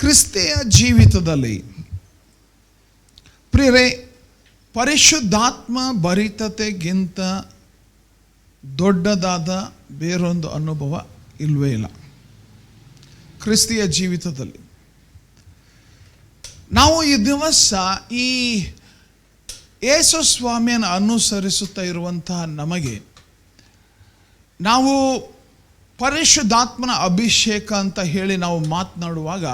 ಕ್ರಿಸ್ತಿಯ ಜೀವಿತದಲ್ಲಿ ಪ್ರಿಯರೇ, ಪರಿಶುದ್ಧಾತ್ಮ ಭರಿತತೆಗಿಂತ ದೊಡ್ಡದಾದ ಬೇರೊಂದು ಅನುಭವ ಇಲ್ಲವೇ ಇಲ್ಲ. ಕ್ರಿಸ್ತಿಯ ಜೀವಿತದಲ್ಲಿ ನಾವು ಈ ದಿವಸ ಈ ಯೇಸು ಸ್ವಾಮಿಯನ್ನು ಅನುಸರಿಸುತ್ತಾ ಇರುವಂತಹ ನಮಗೆ ನಾವು ಪರಿಶುದ್ಧಾತ್ಮನ ಅಭಿಷೇಕ ಅಂತ ಹೇಳಿ ನಾವು ಮಾತನಾಡುವಾಗ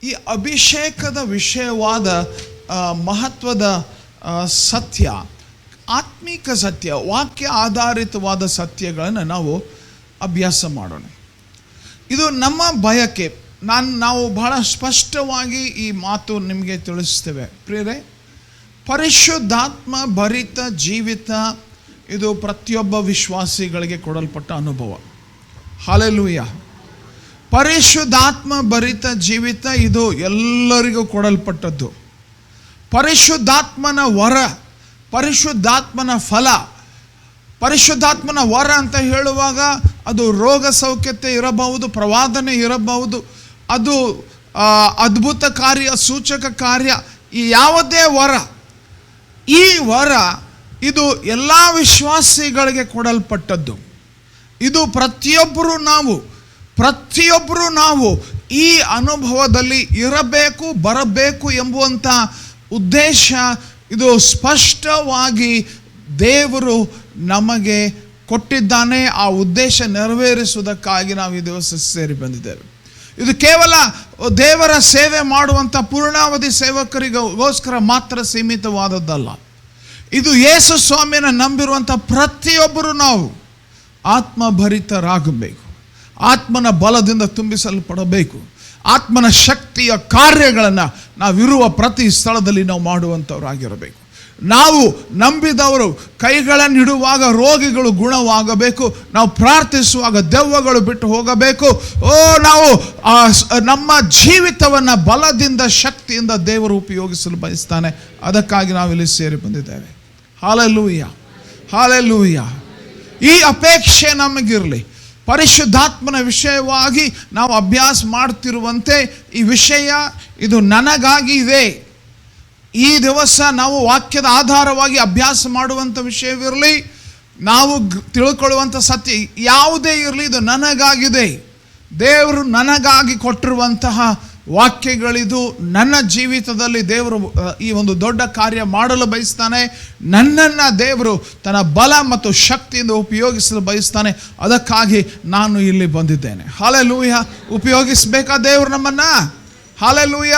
ಈ ಅಭಿಷೇಕದ ವಿಷಯವಾದ ಮಹತ್ವದ ಸತ್ಯ, ಆತ್ಮಿಕ ಸತ್ಯ, ವಾಕ್ಯ ಆಧಾರಿತವಾದ ಸತ್ಯಗಳನ್ನು ನಾವು ಅಭ್ಯಾಸ ಮಾಡೋಣ. ಇದು ನಮ್ಮ ಬಯಕೆ. ನಾವು ಬಹಳ ಸ್ಪಷ್ಟವಾಗಿ ಈ ಮಾತು ನಿಮಗೆ ತಿಳಿಸ್ತೇವೆ. ಪ್ರಿಯರೇ, ಪರಿಶುದ್ಧಾತ್ಮ ಭರಿತ ಜೀವಿತ ಇದು ಪ್ರತಿಯೊಬ್ಬ ವಿಶ್ವಾಸಿಗಳಿಗೆ ಕೊಡಲ್ಪಟ್ಟ ಅನುಭವ. ಹಲ್ಲೆಲೂಯ. ಪರಿಶುದ್ಧಾತ್ಮ ಭರಿತ ಜೀವಿತ ಇದು ಎಲ್ಲರಿಗೂ ಕೊಡಲ್ಪಟ್ಟದ್ದು. ಪರಿಶುದ್ಧಾತ್ಮನ ವರ, ಪರಿಶುದ್ಧಾತ್ಮನ ಫಲ. ಪರಿಶುದ್ಧಾತ್ಮನ ವರ ಅಂತ ಹೇಳುವಾಗ ಅದು ರೋಗ ಸೌಖ್ಯತೆ ಇರಬಹುದು, ಪ್ರವಾದನೆ ಇರಬಹುದು, ಅದು ಅದ್ಭುತ ಕಾರ್ಯ, ಸೂಚಕ ಕಾರ್ಯ, ಈ ಯಾವುದೇ ವರ. ಈ ವರ ಇದು ಎಲ್ಲ ವಿಶ್ವಾಸಿಗಳಿಗೆ ಕೊಡಲ್ಪಟ್ಟದ್ದು. ಇದು ಪ್ರತಿಯೊಬ್ಬರು ನಾವು ಈ ಅನುಭವದಲ್ಲಿ ಇರಬೇಕು, ಬರಬೇಕು ಎಂಬುವಂಥ ಉದ್ದೇಶ ಇದು ಸ್ಪಷ್ಟವಾಗಿ ದೇವರು ನಮಗೆ ಕೊಟ್ಟಿದ್ದಾನೆ. ಆ ಉದ್ದೇಶ ನೆರವೇರಿಸುವುದಕ್ಕಾಗಿ ನಾವು ಈ ದಿವಸ ಸೇರಿ ಬಂದಿದ್ದೇವೆ. ಇದು ಕೇವಲ ದೇವರ ಸೇವೆ ಮಾಡುವಂಥ ಪೂರ್ಣಾವಧಿ ಸೇವಕರಿಗೋಸ್ಕರ ಮಾತ್ರ ಸೀಮಿತವಾದದ್ದಲ್ಲ. ಇದು ಯೇಸು ಸ್ವಾಮಿಯನ್ನು ನಂಬಿರುವಂಥ ಪ್ರತಿಯೊಬ್ಬರು ನಾವು ಆತ್ಮಭರಿತರಾಗಬೇಕು, ಆತ್ಮನ ಬಲದಿಂದ ತುಂಬಿಸಲ್ಪಡಬೇಕು, ಆತ್ಮನ ಶಕ್ತಿಯ ಕಾರ್ಯಗಳನ್ನು ನಾವಿರುವ ಪ್ರತಿ ಸ್ಥಳದಲ್ಲಿ ನಾವು ಮಾಡುವಂಥವರಾಗಿರಬೇಕು. ನಾವು ನಂಬಿದವರು ಕೈಗಳನ್ನಿಡುವಾಗ ರೋಗಿಗಳು ಗುಣವಾಗಬೇಕು, ನಾವು ಪ್ರಾರ್ಥಿಸುವಾಗ ದೆವ್ವಗಳು ಬಿಟ್ಟು ಹೋಗಬೇಕು. ನಾವು ನಮ್ಮ ಜೀವಿತವನ್ನು ಬಲದಿಂದ, ಶಕ್ತಿಯಿಂದ ದೇವರು ಉಪಯೋಗಿಸಲು ಬಯಸ್ತಾನೆ. ಅದಕ್ಕಾಗಿ ನಾವಿಲ್ಲಿ ಸೇರಿ ಬಂದಿದ್ದೇವೆ. Hallelujah, hallelujah. ಈ ಅಪೇಕ್ಷೆ ನಮಗಿರಲಿ. ಪರಿಶುದ್ಧಾತ್ಮನ ವಿಷಯವಾಗಿ ನಾವು ಅಭ್ಯಾಸ ಮಾಡ್ತಿರುವಂತೆ ಈ ವಿಷಯ ಇದು ನನಗಾಗಿ ಇದೆ. ಈ ದಿವಸ ನಾವು ವಾಕ್ಯದ ಆಧಾರವಾಗಿ ಅಭ್ಯಾಸ ಮಾಡುವಂಥ ವಿಷಯವಿರಲಿ, ನಾವು ತಿಳ್ಕೊಳ್ಳುವಂಥ ಸತ್ಯ ಯಾವುದೇ ಇರಲಿ, ಇದು ನನಗಾಗಿದೆ. ದೇವರು ನನಗಾಗಿ ಕೊಟ್ಟಿರುವಂತಹ ವಾಕ್ಯಗಳಿದು. ನನ್ನ ಜೀವಿತದಲ್ಲಿ ದೇವರು ಈ ಒಂದು ದೊಡ್ಡ ಕಾರ್ಯ ಮಾಡಲು ಬಯಸ್ತಾನೆ. ನನ್ನನ್ನು ದೇವರು ತನ್ನ ಬಲ ಮತ್ತು ಶಕ್ತಿಯಿಂದ ಉಪಯೋಗಿಸಲು ಬಯಸ್ತಾನೆ. ಅದಕ್ಕಾಗಿ ನಾನು ಇಲ್ಲಿ ಬಂದಿದ್ದೇನೆ. ಹಲ್ಲೆಲೂಯ. ಉಪಯೋಗಿಸಬೇಕಾ ದೇವರು ನಮ್ಮನ್ನು? ಹಲ್ಲೆಲೂಯ.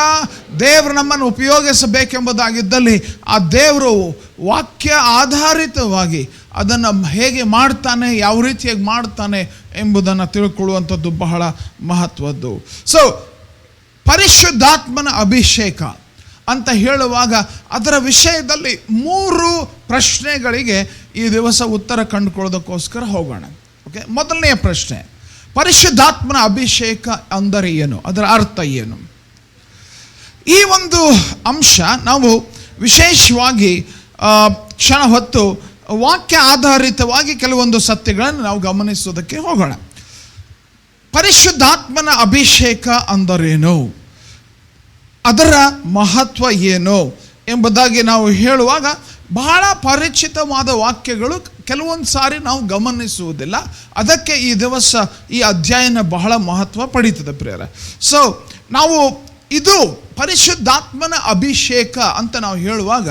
ದೇವರು ನಮ್ಮನ್ನು ಉಪಯೋಗಿಸಬೇಕೆಂಬುದಾಗಿದ್ದಲ್ಲಿ ಆ ದೇವರು ವಾಕ್ಯ ಆಧಾರಿತವಾಗಿ ಅದನ್ನು ಹೇಗೆ ಮಾಡ್ತಾನೆ, ಯಾವ ರೀತಿಯಾಗಿ ಮಾಡ್ತಾನೆ ಎಂಬುದನ್ನು ತಿಳ್ಕೊಳ್ಳುವಂಥದ್ದು ಬಹಳ ಮಹತ್ವದ್ದು. ಸೊ ಪರಿಶುದ್ಧಾತ್ಮನ ಅಭಿಷೇಕ ಅಂತ ಹೇಳುವಾಗ ಅದರ ವಿಷಯದಲ್ಲಿ 3 ಪ್ರಶ್ನೆಗಳಿಗೆ ಈ ದಿವಸ ಉತ್ತರ ಕಂಡುಕೊಳ್ಳೋದಕ್ಕೋಸ್ಕರ ಹೋಗೋಣ. ಓಕೆ, ಮೊದಲನೆಯ ಪ್ರಶ್ನೆ, ಪರಿಶುದ್ಧಾತ್ಮನ ಅಭಿಷೇಕ ಅಂದರೆ ಏನು? ಅದರ ಅರ್ಥ ಏನು? ಈ ಒಂದು ಅಂಶ ನಾವು ವಿಶೇಷವಾಗಿ ಕ್ಷಣ ಹೊತ್ತು ವಾಕ್ಯ ಆಧಾರಿತವಾಗಿ ಕೆಲವೊಂದು ಸತ್ಯಗಳನ್ನು ನಾವು ಗಮನಿಸೋದಕ್ಕೆ ಹೋಗೋಣ. ಪರಿಶುದ್ಧಾತ್ಮನ ಅಭಿಷೇಕ ಅಂದರೇನು, ಅದರ ಮಹತ್ವ ಏನು ಎಂಬುದಾಗಿ ನಾವು ಹೇಳುವಾಗ ಬಹಳ ಪರಿಚಿತವಾದ ವಾಕ್ಯಗಳು ಕೆಲವೊಂದು ಸಾರಿ ನಾವು ಗಮನಿಸುವುದಿಲ್ಲ. ಅದಕ್ಕೆ ಈ ದಿವಸ ಈ ಅಧ್ಯಯನ ಬಹಳ ಮಹತ್ವ ಪಡೀತದೆ ಪ್ರಿಯರೇ. ಸೊ ನಾವು ಇದು ಪರಿಶುದ್ಧಾತ್ಮನ ಅಭಿಷೇಕ ಅಂತ ನಾವು ಹೇಳುವಾಗ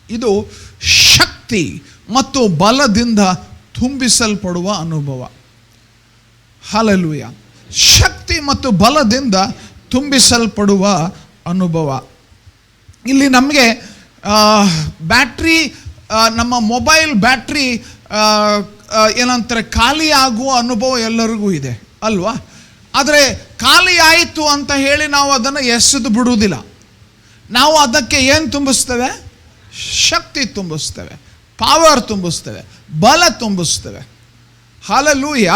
ಇದು ಶಕ್ತಿ ಮತ್ತು ಬಲದಿಂದ ತುಂಬಿಸಲ್ಪಡುವ ಅನುಭವ. ಹಲ್ಲೆಲೂಯ. ಶಕ್ತಿ ಮತ್ತು ಬಲದಿಂದ ತುಂಬಿಸಲ್ಪಡುವ ಅನುಭವ. ಇಲ್ಲಿ ನಮಗೆ ಬ್ಯಾಟ್ರಿ, ನಮ್ಮ ಮೊಬೈಲ್ ಬ್ಯಾಟ್ರಿ ಏನಂತಾರೆ, ಖಾಲಿ ಆಗುವ ಅನುಭವ ಎಲ್ಲರಿಗೂ ಇದೆ ಅಲ್ವಾ? ಆದರೆ ಖಾಲಿ ಆಯಿತು ಅಂತ ಹೇಳಿ ನಾವು ಅದನ್ನು ಎಸೆದು ಬಿಡುವುದಿಲ್ಲ. ನಾವು ಅದಕ್ಕೆ ಏನು ತುಂಬಿಸ್ತೇವೆ? ಶಕ್ತಿ ತುಂಬಿಸ್ತೇವೆ, ಪವರ್ ತುಂಬಿಸ್ತೇವೆ, ಬಲ ತುಂಬಿಸ್ತೇವೆ. ಹಲ್ಲೆಲೂಯ.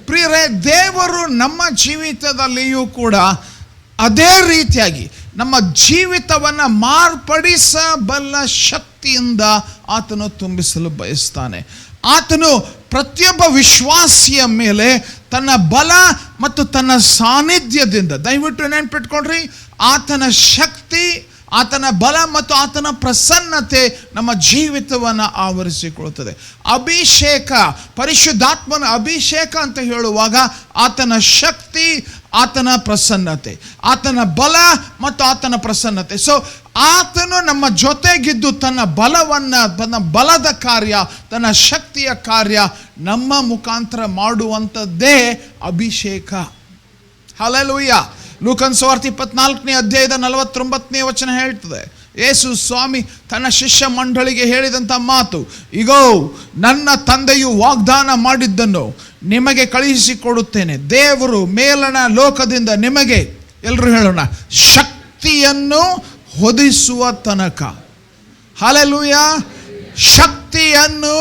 ಪ್ರಿಯರೇ, ದೇವರು ನಮ್ಮ ಜೀವಿತದಲ್ಲಿಯೂ ಕೂಡ ಅದೇ ರೀತಿಯಾಗಿ ನಮ್ಮ ಜೀವಿತವನ್ನು ಮಾರ್ಪಡಿಸಬಲ್ಲ ಶಕ್ತಿಯಿಂದ ಆತನು ತುಂಬಿಸಲು ಬಯಸ್ತಾನೆ. ಆತನು ಪ್ರತಿಯೊಬ್ಬ ವಿಶ್ವಾಸಿಯ ಮೇಲೆ ತನ್ನ ಬಲ ಮತ್ತು ತನ್ನ ಸಾನ್ನಿಧ್ಯದಿಂದ, ದಯವಿಟ್ಟು ನೆನ್ಪಿಟ್ಕೊಳ್ರಿ, ಆತನ ಶಕ್ತಿ, ಆತನ ಬಲ ಮತ್ತು ಆತನ ಪ್ರಸನ್ನತೆ ನಮ್ಮ ಜೀವಿತವನ್ನು ಆವರಿಸಿಕೊಳ್ಳುತ್ತದೆ. ಅಭಿಷೇಕ, ಪರಿಶುದ್ಧಾತ್ಮನ ಅಭಿಷೇಕ ಅಂತ ಹೇಳುವಾಗ ಆತನ ಶಕ್ತಿ, ಆತನ ಪ್ರಸನ್ನತೆ, ಆತನ ಬಲ ಮತ್ತು ಆತನ ಪ್ರಸನ್ನತೆ. ಸೊ ಆತನು ನಮ್ಮ ಜೊತೆಗಿದ್ದು ತನ್ನ ಬಲವನ್ನು, ತನ್ನ ಬಲದ ಕಾರ್ಯ, ತನ್ನ ಶಕ್ತಿಯ ಕಾರ್ಯ ನಮ್ಮ ಮುಖಾಂತರ ಮಾಡುವಂಥದ್ದೇ ಅಭಿಷೇಕ. ಹಲ್ಲೆಲೂಯಾ. ಲೂಕನ ಸುವಾರ್ತೆ 24ನೇ ಅಧ್ಯಾಯದ 49ನೇ ವಚನ ಹೇಳ್ತದೆ, ಯೇಸು ಸ್ವಾಮಿ ತನ್ನ ಶಿಷ್ಯ ಮಂಡಳಿಗೆ ಹೇಳಿದಂಥ ಮಾತು, ಇಗೋ ನನ್ನ ತಂದೆಯು ವಾಗ್ದಾನ ಮಾಡಿದ್ದನ್ನು ನಿಮಗೆ ಕಳುಹಿಸಿಕೊಡುತ್ತೇನೆ. ದೇವರು ಮೇಲಣ ಲೋಕದಿಂದ ನಿಮಗೆ, ಎಲ್ಲರೂ ಹೇಳೋಣ, ಶಕ್ತಿಯನ್ನು ಹೊದಿಸುವ ತನಕ. ಹಲ್ಲೆಲೂಯಾ. ಶಕ್ತಿಯನ್ನು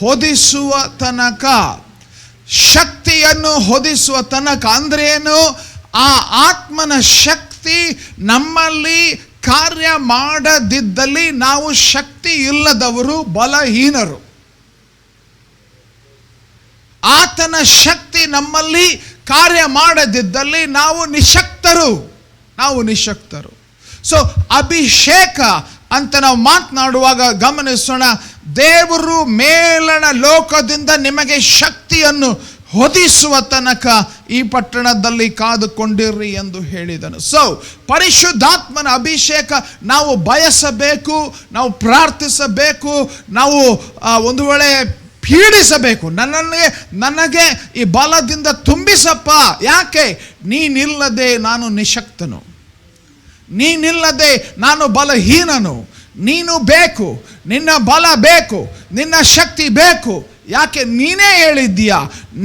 ಹೊದಿಸುವ ತನಕ. ಶಕ್ತಿಯನ್ನು ಹೊದಿಸುವ ತನಕ ಅಂದ್ರೆ ಏನು? ಆ ಆತ್ಮನ ಶಕ್ತಿ ನಮ್ಮಲ್ಲಿ ಕಾರ್ಯ ಮಾಡದಿದ್ದಲ್ಲಿ ನಾವು ಶಕ್ತಿ ಇಲ್ಲದವರು, ಬಲಹೀನರು. ಆತನ ಶಕ್ತಿ ನಮ್ಮಲ್ಲಿ ಕಾರ್ಯ ಮಾಡದಿದ್ದಲ್ಲಿ ನಾವು ನಿಶಕ್ತರು. ಸೊ ಅಭಿಷೇಕ ಅಂತ ನಾವು ಮಾತನಾಡುವಾಗ ಗಮನಿಸೋಣ, ದೇವರು ಮೇಲಣ ಲೋಕದಿಂದ ನಿಮಗೆ ಶಕ್ತಿಯನ್ನು ಹೊದಿಸುವ ತನಕ ಈ ಪಟ್ಟಣದಲ್ಲಿ ಕಾದುಕೊಂಡಿರ್ರಿ ಎಂದು ಹೇಳಿದನು. ಸೊ ಪರಿಶುದ್ಧಾತ್ಮನ ಅಭಿಷೇಕ ನಾವು ಬಯಸಬೇಕು, ನಾವು ಪ್ರಾರ್ಥಿಸಬೇಕು, ನಾವು ಒಂದು ವೇಳೆ ಪೀಡಿಸಬೇಕು. ನನಗೆ ಈ ಬಲದಿಂದ ತುಂಬಿಸಪ್ಪ. ಯಾಕೆ? ನೀನಿಲ್ಲದೆ ನಾನು ನಿಶಕ್ತನು, ನೀನಿಲ್ಲದೆ ನಾನು ಬಲಹೀನನು. ನೀನು ಬೇಕು, ನಿನ್ನ ಬಲ ಬೇಕು, ನಿನ್ನ ಶಕ್ತಿ ಬೇಕು. ಯಾಕೆ? ನೀನೇ ಹೇಳಿದ್ದೀಯಾ,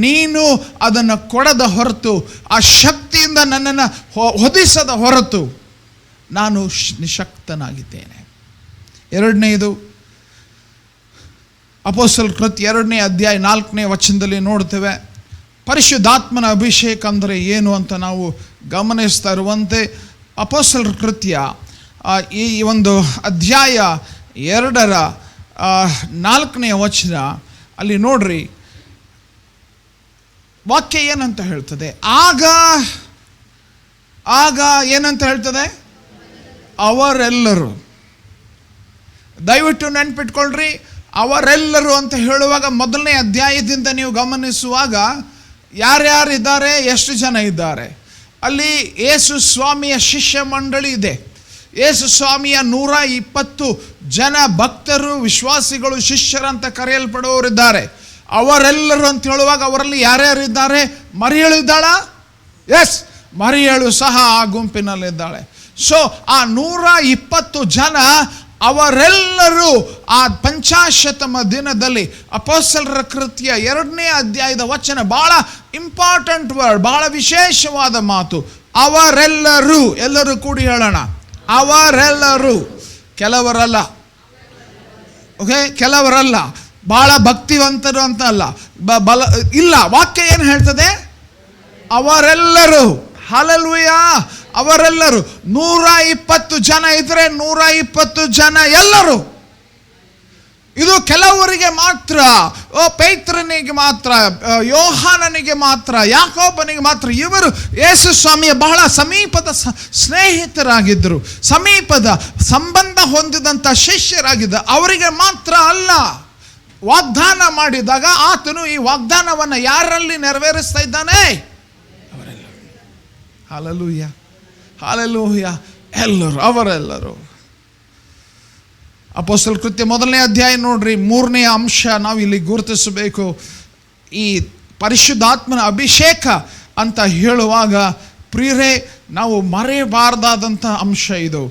ನೀನು ಅದನ್ನು ಕೊಡದ ಹೊರತು, ಆ ಶಕ್ತಿಯಿಂದ ನನ್ನನ್ನು ಹೊದಿಸದ ಹೊರತು ನಾನು ನಿಶಕ್ತನಾಗಿದ್ದೇನೆ. ಎರಡನೆಯದು, ಅಪೊಸ್ತಲರ ಕೃತ್ಯ 2ನೇ ಅಧ್ಯಾಯ 4ನೇ ವಚನದಲ್ಲಿ ನೋಡ್ತೇವೆ. ಪರಿಶುದ್ಧಾತ್ಮನ ಅಭಿಷೇಕ ಅಂದರೆ ಏನು ಅಂತ ನಾವು ಗಮನಿಸ್ತಾ ಇರುವಂತೆ, ಅಪೊಸ್ತಲರ ಕೃತ್ಯ ಈ ಒಂದು ಅಧ್ಯಾಯ 2ರ 4ನೇ ವಚನ ಅಲ್ಲಿ ನೋಡ್ರಿ, ವಾಕ್ಯ ಏನಂತ ಹೇಳ್ತದೆ? ಆಗ ಏನಂತ ಹೇಳ್ತದೆ? ಅವರೆಲ್ಲರೂ. ದಯವಿಟ್ಟು ನೆನ್ಪಿಟ್ಕೊಳ್ರಿ, ಅವರೆಲ್ಲರೂ ಅಂತ ಹೇಳುವಾಗ ಮೊದಲನೇ ಅಧ್ಯಾಯದಿಂದ ನೀವು ಗಮನಿಸುವಾಗ ಯಾರ್ಯಾರಿದ್ದಾರೆ, ಎಷ್ಟು ಜನ ಇದ್ದಾರೆ ಅಲ್ಲಿ? ಯೇಸು ಸ್ವಾಮಿಯ ಶಿಷ್ಯ ಮಂಡಳಿ ಇದೆ. ಯೇಸು ಸ್ವಾಮಿಯ 120 ಜನ ಭಕ್ತರು, ವಿಶ್ವಾಸಿಗಳು, ಶಿಷ್ಯರಂತ ಕರೆಯಲ್ಪಡುವವರಿದ್ದಾರೆ. ಅವರೆಲ್ಲರೂ ಅಂತ ಹೇಳುವಾಗ ಅವರಲ್ಲಿ ಯಾರ್ಯಾರಿದ್ದಾರೆ? ಮರಿಯಳು ಇದ್ದಾಳ? ಎಸ್, ಮರಿಯಳು ಸಹ ಆ ಗುಂಪಿನಲ್ಲಿದ್ದಾಳೆ. ಸೊ ಆ 120 ಜನ ಅವರೆಲ್ಲರೂ ಆ ಪಂಚಾಶತಮ ದಿನದಲ್ಲಿ, ಅಪೊಸ್ತಲರ ಕೃತ್ಯ 2ನೇ ಅಧ್ಯಾಯದ ವಚನ ಬಹಳ ಇಂಪಾರ್ಟೆಂಟ್ ವರ್ಡ್, ಬಹಳ ವಿಶೇಷವಾದ ಮಾತು. ಅವರೆಲ್ಲರೂ, ಎಲ್ಲರೂ ಕೂಡಿ ಹೇಳೋಣ, ಅವರೆಲ್ಲರೂ. ಕೆಲವರಲ್ಲ, ಓಕೆ, ಕೆಲವರಲ್ಲ, ಬಹಳ ಭಕ್ತಿವಂತರು ಅಂತ ಅಲ್ಲ, ಬಲ ಇಲ್ಲ. ವಾಕ್ಯ ಏನು ಹೇಳ್ತದೆ? ಅವರೆಲ್ಲರೂ. ಹಲ್ಲೆಲೂಯಾ. ಅವರೆಲ್ಲರೂ. 120 ಜನ ಇದ್ರೆ 120 ಜನ ಎಲ್ಲರೂ. ಇದು ಕೆಲವರಿಗೆ ಮಾತ್ರ, ಪೇತ್ರನಿಗೆ ಮಾತ್ರ, ಯೋಹಾನನಿಗೆ ಮಾತ್ರ, ಯಾಕೋಬನಿಗೆ ಮಾತ್ರ. ಇವರು ಯೇಸು ಸ್ವಾಮಿಯ ಬಹಳ ಸಮೀಪದ ಸ್ನೇಹಿತರಾಗಿದ್ದರು, ಸಮೀಪದ ಸಂಬಂಧ ಹೊಂದಿದಂಥ ಶಿಷ್ಯರಾಗಿದ್ದರು. ಅವರಿಗೆ ಮಾತ್ರ ಅಲ್ಲ. ವಾಗ್ದಾನ ಮಾಡಿದಾಗ ಆತನು ಈ ವಾಗ್ದಾನವನ್ನು ಯಾರಲ್ಲಿ ನೆರವೇರಿಸ್ತಾ ಇದ್ದಾನೆ? ಅವರೆಲ್ಲರೂ. Hallelujah, hallelujah. ಎಲ್ಲರೂ, ಅವರೆಲ್ಲರೂ. ಅಪೊಸ್ತಲರ ಕೃತ್ಯ 1ನೇ ಅಧ್ಯಾಯ ನೋಡ್ರಿ, 3ನೇ ಅಂಶ ನಾವು ಇಲ್ಲಿ ಗುರುತಿಸಬೇಕು. ಈ ಪರಿಶುದ್ಧಾತ್ಮನ ಅಭಿಷೇಕ ಅಂತ ಹೇಳುವಾಗ ಪ್ರಿಯರೇ, ನಾವು ಮರೆಯಬಾರದಾದಂಥ ಅಂಶ ಇದು.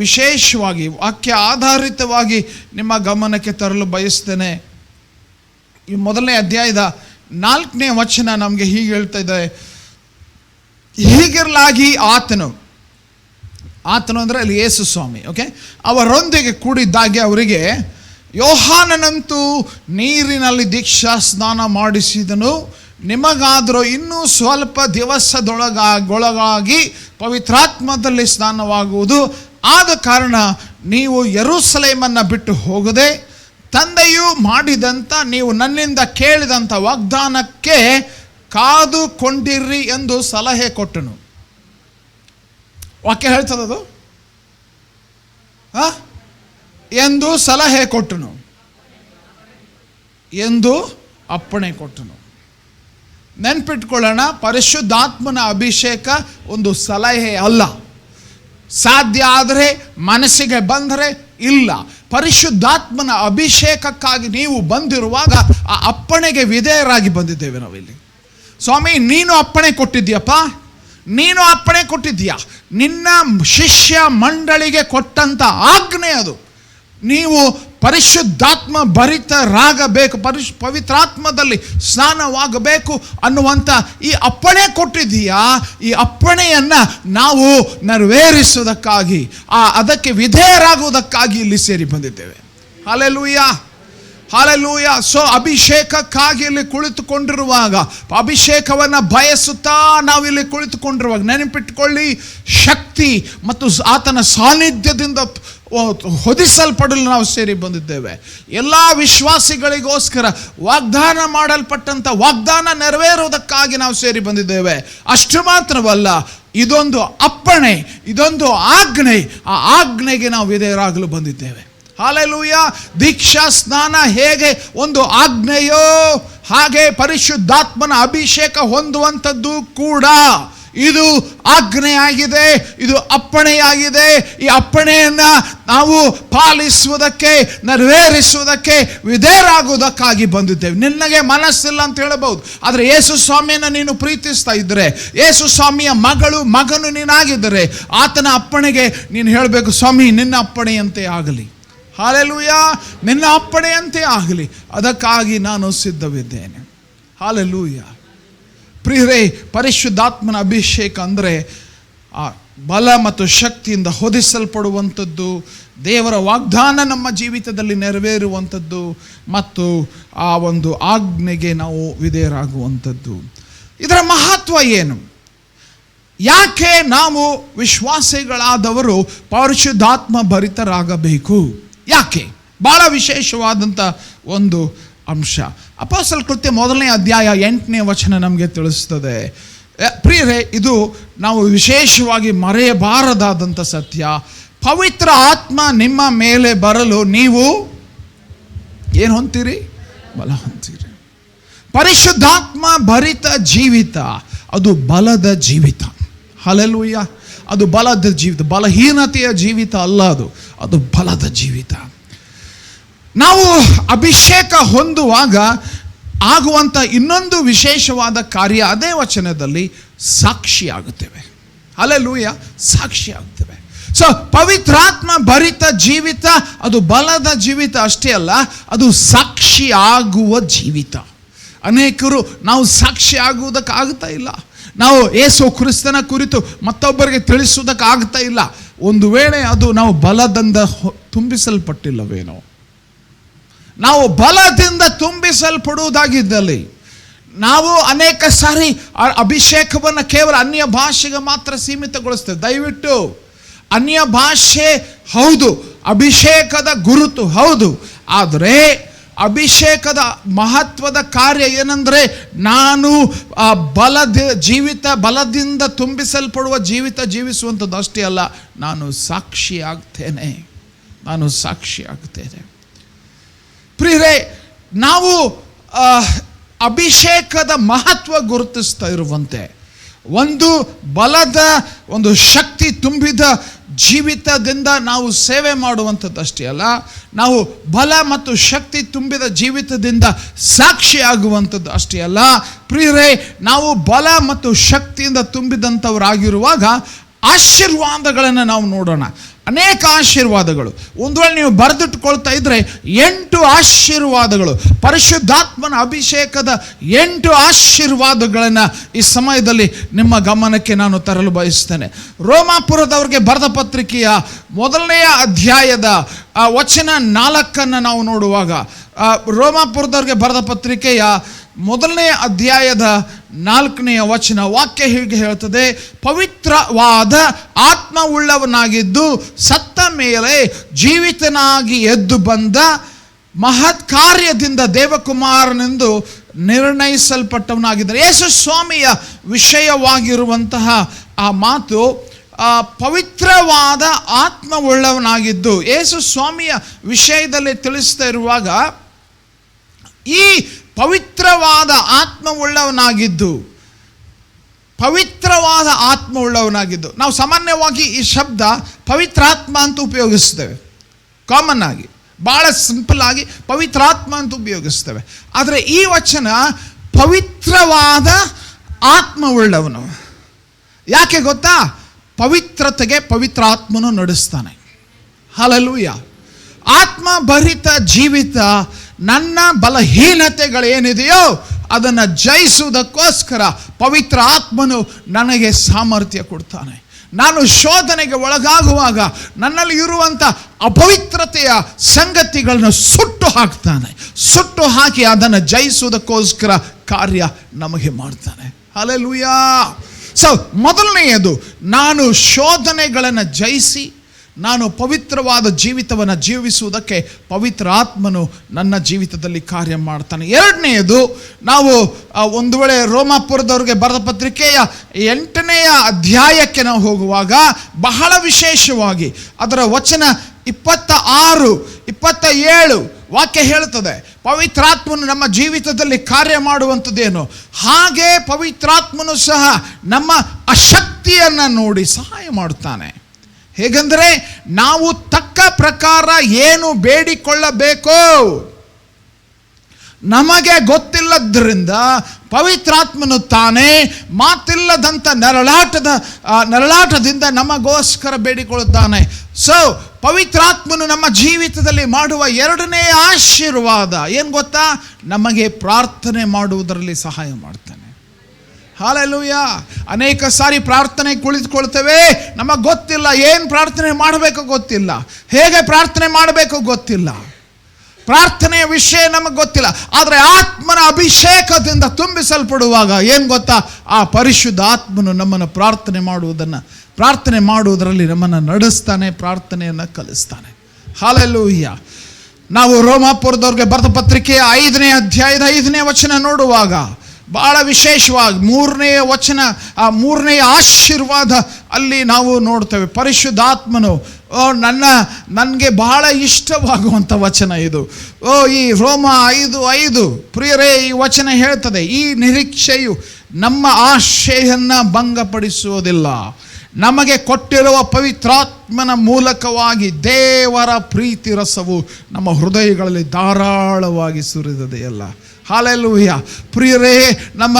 ವಿಶೇಷವಾಗಿ ವಾಕ್ಯ ಆಧಾರಿತವಾಗಿ ನಿಮ್ಮ ಗಮನಕ್ಕೆ ತರಲು ಬಯಸ್ತೇನೆ. ಈ 1ನೇ ಅಧ್ಯಾಯದ 4ನೇ ವಚನ ನಮಗೆ ಹೀಗೆ ಹೇಳ್ತಾ ಇದೆ, ಹೀಗಿರಲಾಗಿ ಆತನು ಅಂದರೆ ಅಲ್ಲಿ ಯೇಸು ಸ್ವಾಮಿ, ಓಕೆ, ಅವರೊಂದಿಗೆ ಕೂಡಿದ್ದಾಗೆ ಅವರಿಗೆ, ಯೋಹಾನನಂತೂ ನೀರಿನಲ್ಲಿ ದೀಕ್ಷಾ ಸ್ನಾನ ಮಾಡಿಸಿದನು, ನಿಮಗಾದರೂ ಇನ್ನೂ ಸ್ವಲ್ಪ ದಿವಸದೊಳಗಾಗಿ ಪವಿತ್ರಾತ್ಮದಲ್ಲಿ ಸ್ನಾನವಾಗುವುದು. ಆದ ಕಾರಣ ನೀವು ಯೆರೂಸಲೇಮನ್ನು ಬಿಟ್ಟು ಹೋಗದೆ ತಂದೆಯು ಮಾಡಿದಂಥ, ನೀವು ನನ್ನಿಂದ ಕೇಳಿದಂಥ ವಾಗ್ದಾನಕ್ಕೆ ಕಾದುಕೊಂಡಿರ್ರಿ ಎಂದು ಸಲಹೆ ಕೊಟ್ಟನು. ವಾಕ್ಯ ಹೇಳ್ತದದು ಎಂದು ಸಲಹೆ ಕೊಟ್ಟನು, ಎಂದು ಅಪ್ಪಣೆ ಕೊಟ್ಟನು. ನೆನ್ಪಿಟ್ಕೊಳ್ಳೋಣ, ಪರಿಶುದ್ಧಾತ್ಮನ ಅಭಿಷೇಕ ಒಂದು ಸಲಹೆ ಅಲ್ಲ. ಸಾಧ್ಯ ಆದರೆ ಮನಸ್ಸಿಗೆ ಬಂದರೆ ಇಲ್ಲ. ಪರಿಶುದ್ಧಾತ್ಮನ ಅಭಿಷೇಕಕ್ಕಾಗಿ ನೀವು ಬಂದಿರುವಾಗ ಆ ಅಪ್ಪಣೆಗೆ ವಿಧೇಯರಾಗಿ ಬಂದಿದ್ದೇವೆ ನಾವಿಲ್ಲಿ. ಸ್ವಾಮಿ, ನೀನು ಅಪ್ಪಣೆ ಕೊಟ್ಟಿದ್ಯಪ್ಪ, ನೀನು ಅಪ್ಪಣೆ ಕೊಟ್ಟಿದ್ದೀಯಾ. ನಿನ್ನ ಶಿಷ್ಯ ಮಂಡಳಿಗೆ ಕೊಟ್ಟಂತ ಆಜ್ಞೆ ಅದು. ನೀವು ಪರಿಶುದ್ಧಾತ್ಮ ಭರಿತರಾಗಬೇಕು, ಪವಿತ್ರಾತ್ಮದಲ್ಲಿ ಸ್ನಾನವಾಗಬೇಕು ಅನ್ನುವಂಥ ಈ ಅಪ್ಪಣೆ ಕೊಟ್ಟಿದ್ದೀಯಾ. ಈ ಅಪ್ಪಣೆಯನ್ನು ನಾವು ನೆರವೇರಿಸುವುದಕ್ಕಾಗಿ, ಅದಕ್ಕೆ ವಿಧೇಯರಾಗುವುದಕ್ಕಾಗಿ ಇಲ್ಲಿ ಸೇರಿ ಬಂದಿದ್ದೇವೆ. Hallelujah, hallelujah. ಸೊ ಅಭಿಷೇಕಕ್ಕಾಗಿ ಇಲ್ಲಿ ಕುಳಿತುಕೊಂಡಿರುವಾಗ, ಅಭಿಷೇಕವನ್ನು ಬಯಸುತ್ತಾ ನಾವಿಲ್ಲಿ ಕುಳಿತುಕೊಂಡಿರುವಾಗ ನೆನಪಿಟ್ಟುಕೊಳ್ಳಿ, ಶಕ್ತಿ ಮತ್ತು ಆತನ ಸಾನ್ನಿಧ್ಯದಿಂದ ಹೊದಿಸಲ್ಪಡಲು ನಾವು ಸೇರಿ ಬಂದಿದ್ದೇವೆ. ಎಲ್ಲ ವಿಶ್ವಾಸಿಗಳಿಗೋಸ್ಕರ ವಾಗ್ದಾನ ಮಾಡಲ್ಪಟ್ಟಂಥ ವಾಗ್ದಾನ ನೆರವೇರುವುದಕ್ಕಾಗಿ ನಾವು ಸೇರಿ ಬಂದಿದ್ದೇವೆ. ಅಷ್ಟು ಮಾತ್ರವಲ್ಲ, ಇದೊಂದು ಅಪ್ಪಣೆ, ಇದೊಂದು ಆಜ್ಞೆ. ಆ ಆಜ್ಞೆಗೆ ನಾವು ವಿಧೇಯರಾಗಲು ಬಂದಿದ್ದೇವೆ. ಹಲ್ಲೆಲೂಯಾ. ದೀಕ್ಷಾ ಸ್ನಾನ ಹೇಗೆ ಒಂದು ಆಜ್ಞೆಯೋ ಹಾಗೆ ಪರಿಶುದ್ಧಾತ್ಮನ ಅಭಿಷೇಕ ಹೊಂದುವಂಥದ್ದು ಕೂಡ ಇದು ಆಜ್ಞೆಯಾಗಿದೆ, ಇದು ಅಪ್ಪಣೆಯಾಗಿದೆ. ಈ ಅಪ್ಪಣೆಯನ್ನು ನಾವು ಪಾಲಿಸುವುದಕ್ಕೆ, ನೆರವೇರಿಸುವುದಕ್ಕೆ, ವಿಧೇಯರಾಗುವುದಕ್ಕಾಗಿ ಬಂದಿದ್ದೇವೆ. ನಿನಗೆ ಮನಸ್ಸಿಲ್ಲ ಅಂತ ಹೇಳಬಹುದು, ಆದರೆ ಯೇಸು ಸ್ವಾಮಿಯನ್ನು ನೀನು ಪ್ರೀತಿಸ್ತಾ ಇದ್ದರೆ, ಯೇಸು ಸ್ವಾಮಿಯ ಮಗನು ನೀನಾಗಿದ್ದರೆ, ಆತನ ಅಪ್ಪಣೆಗೆ ನೀನು ಹೇಳಬೇಕು, ಸ್ವಾಮಿ ನಿನ್ನ ಅಪ್ಪಣೆಯಂತೆ ಆಗಲಿ. ಹಲ್ಲೆಲೂಯಾ, ನಿನ್ನ ಅಪ್ಪಣೆಯಂತೆ ಆಗಲಿ, ಅದಕ್ಕಾಗಿ ನಾನು ಸಿದ್ಧವಿದ್ದೇನೆ. ಹಲ್ಲೆಲೂಯಾ. ಪ್ರಿಯರೇ, ಪರಿಶುದ್ಧಾತ್ಮನ ಅಭಿಷೇಕ ಅಂದರೆ ಆ ಬಲ ಮತ್ತು ಶಕ್ತಿಯಿಂದ ಹೊದಿಸಲ್ಪಡುವಂಥದ್ದು, ದೇವರ ವಾಗ್ದಾನ ನಮ್ಮ ಜೀವಿತದಲ್ಲಿ ನೆರವೇರುವಂಥದ್ದು ಮತ್ತು ಆ ಒಂದು ಆಜ್ಞೆಗೆ ನಾವು ವಿಧೇಯರಾಗುವಂಥದ್ದು. ಇದರ ಮಹತ್ವ ಏನು? ಯಾಕೆ ನಾವು ವಿಶ್ವಾಸಿಗಳಾದವರು ಪರಿಶುದ್ಧಾತ್ಮ ಭರಿತರಾಗಬೇಕು? ಯಾಕೆ? ಬಹಳ ವಿಶೇಷವಾದಂಥ ಒಂದು ಅಂಶ. ಅಪೊಸ್ತಲರ ಕೃತ್ಯ 1ನೇ ಅಧ್ಯಾಯ 8ನೇ ವಚನ ನಮಗೆ ತಿಳಿಸ್ತದೆ. ಪ್ರಿಯರೇ, ಇದು ನಾವು ವಿಶೇಷವಾಗಿ ಮರೆಯಬಾರದಾದಂಥ ಸತ್ಯ. ಪವಿತ್ರ ಆತ್ಮ ನಿಮ್ಮ ಮೇಲೆ ಬರಲು ನೀವು ಏನು ಹೊಂತೀರಿ? ಬಲ ಹೊಂತೀರಿ. ಪರಿಶುದ್ಧಾತ್ಮ ಭರಿತ ಜೀವಿತ ಅದು ಬಲದ ಜೀವಿತ. ಹಲ್ಲೆಲೂಯಾ. ಅದು ಬಲದ ಜೀವಿತ, ಬಲಹೀನತೆಯ ಜೀವಿತ ಅಲ್ಲ, ಅದು ಬಲದ ಜೀವಿತ. ನಾವು ಅಭಿಷೇಕ ಹೊಂದುವಾಗ ಆಗುವಂಥ ಇನ್ನೊಂದು ವಿಶೇಷವಾದ ಕಾರ್ಯ, ಅದೇ ವಚನದಲ್ಲಿ ಸಾಕ್ಷಿಯಾಗುತ್ತೇವೆ. ಹಲ್ಲೆಲೂಯಾ, ಸಾಕ್ಷಿಯಾಗುತ್ತೇವೆ. ಸೊ ಪವಿತ್ರಾತ್ಮ ಭರಿತ ಜೀವಿತ ಅದು ಬಲದ ಜೀವಿತ ಅಷ್ಟೇ ಅಲ್ಲ, ಅದು ಸಾಕ್ಷಿಯಾಗುವ ಜೀವಿತ. ಅನೇಕರು ನಾವು ಸಾಕ್ಷಿ ಆಗುವುದಕ್ಕಾಗ್ತಾ ಇಲ್ಲ, ನಾವು ಯೇಸು ಕ್ರಿಸ್ತನ ಕುರಿತು ಮತ್ತೊಬ್ಬರಿಗೆ ತಿಳಿಸುವುದಕ್ಕಾಗ್ತಾ ಇಲ್ಲ. ಒಂದು ವೇಳೆ ಅದು ನಾವು ಬಲದಿಂದ ತುಂಬಿಸಲ್ಪಟ್ಟಿಲ್ಲವೇನೋ. ನಾವು ಬಲದಿಂದ ತುಂಬಿಸಲ್ಪಡುವುದಾಗಿದ್ದಲ್ಲಿ ನಾವು ಅನೇಕ ಸಾರಿ ಅಭಿಷೇಕವನ್ನು ಕೇವಲ ಅನ್ಯ ಭಾಷೆಗೆ ಮಾತ್ರ ಸೀಮಿತಗೊಳಿಸ್ತೇವೆ. ದಯವಿಟ್ಟು, ಅನ್ಯ ಭಾಷೆ ಹೌದು, ಅಭಿಷೇಕದ ಗುರುತು ಹೌದು, ಆದರೆ ಅಭಿಷೇಕದ ಮಹತ್ವದ ಕಾರ್ಯ ಏನಂದರೆ, ನಾನು ಬಲದಿಂದ ತುಂಬಿಸಲ್ಪಡುವ ಜೀವಿತ ಜೀವಿಸುವಂಥದ್ದು ಅಷ್ಟೇ ಅಲ್ಲ, ನಾನು ಸಾಕ್ಷಿಯಾಗ್ತೇನೆ. ಪ್ರಿಯರೇ, ನಾವು ಅಭಿಷೇಕದ ಮಹತ್ವ ಗುರುತಿಸ್ತಾ ಇರುವಂತೆ ಒಂದು ಬಲದ ಒಂದು ಶಕ್ತಿ ತುಂಬಿದ ಜೀವಿತದಿಂದ ನಾವು ಸೇವೆ ಮಾಡುವಂಥದ್ದು ಅಷ್ಟೇ ಅಲ್ಲ, ನಾವು ಬಲ ಮತ್ತು ಶಕ್ತಿ ತುಂಬಿದ ಜೀವಿತದಿಂದ ಸಾಕ್ಷಿಯಾಗುವಂಥದ್ದು ಅಷ್ಟೇ ಅಲ್ಲ. ಪ್ರಿಯರೇ, ನಾವು ಬಲ ಮತ್ತು ಶಕ್ತಿಯಿಂದ ತುಂಬಿದಂಥವರಾಗಿರುವಾಗ ಆಶೀರ್ವಾದಗಳನ್ನು ನಾವು ನೋಡೋಣ. ಅನೇಕ ಆಶೀರ್ವಾದಗಳು. ಒಂದು ವೇಳೆ ನೀವು ಬರೆದಿಟ್ಕೊಳ್ತಾ ಇದ್ರೆ 8 ಆಶೀರ್ವಾದಗಳು, ಪರಿಶುದ್ಧಾತ್ಮನ ಅಭಿಷೇಕದ 8 ಆಶೀರ್ವಾದಗಳನ್ನು ಈ ಸಮಯದಲ್ಲಿ ನಿಮ್ಮ ಗಮನಕ್ಕೆ ನಾನು ತರಲು ಬಯಸ್ತೇನೆ. ರೋಮಾಪುರದವರಿಗೆ ಬರೆದ ಪತ್ರಿಕೆಯ 1ನೇ ಅಧ್ಯಾಯದ ವಚನ 4 ನಾವು ನೋಡುವಾಗ, ರೋಮಾಪುರದವರಿಗೆ ಬರೆದ ಪತ್ರಿಕೆಯ 1ನೇ ಅಧ್ಯಾಯದ 4ನೇ ವಚನ ವಾಕ್ಯ ಹೀಗೆ ಹೇಳ್ತದೆ, ಪವಿತ್ರವಾದ ಆತ್ಮವುಳ್ಳವನಾಗಿದ್ದು ಸತ್ತ ಮೇಲೆ ಜೀವಿತನಾಗಿ ಎದ್ದು ಬಂದ ಮಹತ್ ಕಾರ್ಯದಿಂದ ದೇವಕುಮಾರನೆಂದು ನಿರ್ಣಯಿಸಲ್ಪಟ್ಟವನಾಗಿದ್ದಾನೆ. ಯೇಸು ಸ್ವಾಮಿಯ ವಿಷಯವಾಗಿರುವಂತಹ ಆ ಮಾತು ಪವಿತ್ರವಾದ ಆತ್ಮವುಳ್ಳವನಾಗಿದ್ದು, ಯೇಸು ಸ್ವಾಮಿಯ ವಿಷಯದಲ್ಲಿ ತಿಳಿಸ್ತಾ ಇರುವಾಗ ಈ ಪವಿತ್ರವಾದ ಆತ್ಮವುಳ್ಳವನಾಗಿದ್ದು ನಾವು ಸಾಮಾನ್ಯವಾಗಿ ಈ ಶಬ್ದ ಪವಿತ್ರಾತ್ಮ ಅಂತ ಉಪಯೋಗಿಸ್ತೇವೆ. ಕಾಮನ್ ಆಗಿ, ಭಾಳ ಸಿಂಪಲ್ ಆಗಿ ಪವಿತ್ರಾತ್ಮ ಅಂತ ಉಪಯೋಗಿಸ್ತೇವೆ. ಆದರೆ ಈ ವಚನ ಪವಿತ್ರವಾದ ಆತ್ಮವುಳ್ಳವನು. ಯಾಕೆ ಗೊತ್ತಾ? ಪವಿತ್ರತೆಗೆ ಪವಿತ್ರಾತ್ಮನು ನಡೆಸ್ತಾನೆ. ಹಲ್ಲೆಲೂಯ. ಆತ್ಮಭರಿತ ಜೀವಿತ ನನ್ನ ಬಲಹೀನತೆಗಳೇನಿದೆಯೋ ಅದನ್ನು ಜಯಿಸುವುದಕ್ಕೋಸ್ಕರ ಪವಿತ್ರ ಆತ್ಮನು ನನಗೆ ಸಾಮರ್ಥ್ಯ ಕೊಡ್ತಾನೆ. ನಾನು ಶೋಧನೆಗೆ ಒಳಗಾಗುವಾಗ ನನ್ನಲ್ಲಿ ಇರುವಂಥ ಅಪವಿತ್ರತೆಯ ಸಂಗತಿಗಳನ್ನು ಸುಟ್ಟು ಹಾಕ್ತಾನೆ. ಸುಟ್ಟು ಹಾಕಿ ಅದನ್ನು ಜಯಿಸುವುದಕ್ಕೋಸ್ಕರ ಕಾರ್ಯ ನಮಗೆ ಮಾಡ್ತಾನೆ. ಹಲ್ಲೆಲೂಯಾ. ಸೊ ಮೊದಲನೆಯದು, ನಾನು ಶೋಧನೆಗಳನ್ನು ಜಯಿಸಿ ನಾನು ಪವಿತ್ರವಾದ ಜೀವಿತವನ್ನು ಜೀವಿಸುವುದಕ್ಕೆ ಪವಿತ್ರ ಆತ್ಮನು ನನ್ನ ಜೀವಿತದಲ್ಲಿ ಕಾರ್ಯ ಮಾಡ್ತಾನೆ. ಎರಡನೆಯದು, ನಾವು ಒಂದು ವೇಳೆ ರೋಮಾಪುರದವ್ರಿಗೆ ಬರೆದ ಪತ್ರಿಕೆಯ 8ನೇ ಅಧ್ಯಾಯಕ್ಕೆ ನಾವು ಹೋಗುವಾಗ ಬಹಳ ವಿಶೇಷವಾಗಿ ಅದರ ವಚನ 26, 27 ವಾಕ್ಯ ಹೇಳ್ತದೆ, ಪವಿತ್ರಾತ್ಮನು ನಮ್ಮ ಜೀವಿತದಲ್ಲಿ ಕಾರ್ಯ ಮಾಡುವಂಥದ್ದೇನು, ಹಾಗೆ ಪವಿತ್ರಾತ್ಮನು ಸಹ ನಮ್ಮ ಅಶಕ್ತಿಯನ್ನು ನೋಡಿ ಸಹಾಯ ಮಾಡುತ್ತಾನೆ. ಹೇಗೆಂದರೆ ನಾವು ತಕ್ಕ ಪ್ರಕಾರ ಏನು ಬೇಡಿಕೊಳ್ಳಬೇಕೋ ನಮಗೆ ಗೊತ್ತಿಲ್ಲದ್ರಿಂದ ಪವಿತ್ರಾತ್ಮನು ತಾನೇ ಮಾತಿಲ್ಲದಂಥ ನರಳಾಟದಿಂದ ನಮಗೋಸ್ಕರ ಬೇಡಿಕೊಳ್ಳುತ್ತಾನೆ. ಸೊ ಪವಿತ್ರಾತ್ಮನು ನಮ್ಮ ಜೀವಿತದಲ್ಲಿ ಮಾಡುವ ಎರಡನೇ ಆಶೀರ್ವಾದ ಏನು ಗೊತ್ತಾ? ನಮಗೆ ಪ್ರಾರ್ಥನೆ ಮಾಡುವುದರಲ್ಲಿ ಸಹಾಯ ಮಾಡ್ತಾನೆ. ಹಲ್ಲೆಲೂಯಾ. ಅನೇಕ ಸಾರಿ ಪ್ರಾರ್ಥನೆ ಕುಳಿತುಕೊಳ್ತೇವೆ, ನಮಗೆ ಗೊತ್ತಿಲ್ಲ, ಏನು ಪ್ರಾರ್ಥನೆ ಮಾಡಬೇಕೋ ಗೊತ್ತಿಲ್ಲ, ಹೇಗೆ ಪ್ರಾರ್ಥನೆ ಮಾಡಬೇಕೋ ಗೊತ್ತಿಲ್ಲ, ಪ್ರಾರ್ಥನೆಯ ವಿಷಯ ನಮಗೆ ಗೊತ್ತಿಲ್ಲ. ಆದರೆ ಆತ್ಮನ ಅಭಿಷೇಕದಿಂದ ತುಂಬಿಸಲ್ಪಡುವಾಗ ಏನು ಗೊತ್ತಾ? ಆ ಪರಿಶುದ್ಧ ಆತ್ಮನು ನಮ್ಮನ್ನು ಪ್ರಾರ್ಥನೆ ಮಾಡುವುದರಲ್ಲಿ ನಮ್ಮನ್ನು ನಡೆಸ್ತಾನೆ, ಪ್ರಾರ್ಥನೆಯನ್ನು ಕಲಿಸ್ತಾನೆ. ಹಲ್ಲೆಲೂಯಾ. ನಾವು ರೋಮಾಪುರದವ್ರಿಗೆ ಬರೆದ ಪತ್ರಿಕೆಯ 5ನೇ ಅಧ್ಯಾಯದ 5ನೇ ವಚನ ನೋಡುವಾಗ ಭಾಳ ವಿಶೇಷವಾಗಿ 3ನೇ ವಚನ, 3ನೇ ಆಶೀರ್ವಾದ ಅಲ್ಲಿ ನಾವು ನೋಡ್ತೇವೆ. ಪರಿಶುದ್ಧಾತ್ಮನು ನನಗೆ ಬಹಳ ಇಷ್ಟವಾಗುವಂಥ ವಚನ ಇದು. ಈ ರೋಮ 5:5 ಪ್ರಿಯರೇ, ಈ ವಚನ ಹೇಳ್ತದೆ, ಈ ನಿರೀಕ್ಷೆಯು ನಮ್ಮ ಆಶೆಯನ್ನು ಭಂಗಪಡಿಸುವುದಿಲ್ಲ, ನಮಗೆ ಕೊಟ್ಟಿರುವ ಪವಿತ್ರಾತ್ಮನ ಮೂಲಕವಾಗಿ ದೇವರ ಪ್ರೀತಿ ರಸವು ನಮ್ಮ ಹೃದಯಗಳಲ್ಲಿ ಧಾರಾಳವಾಗಿ ಸುರಿದದೆಯಲ್ಲ. ಹಲ್ಲೆಲೂಯ. ಪ್ರಿಯರೇ, ನಮ್ಮ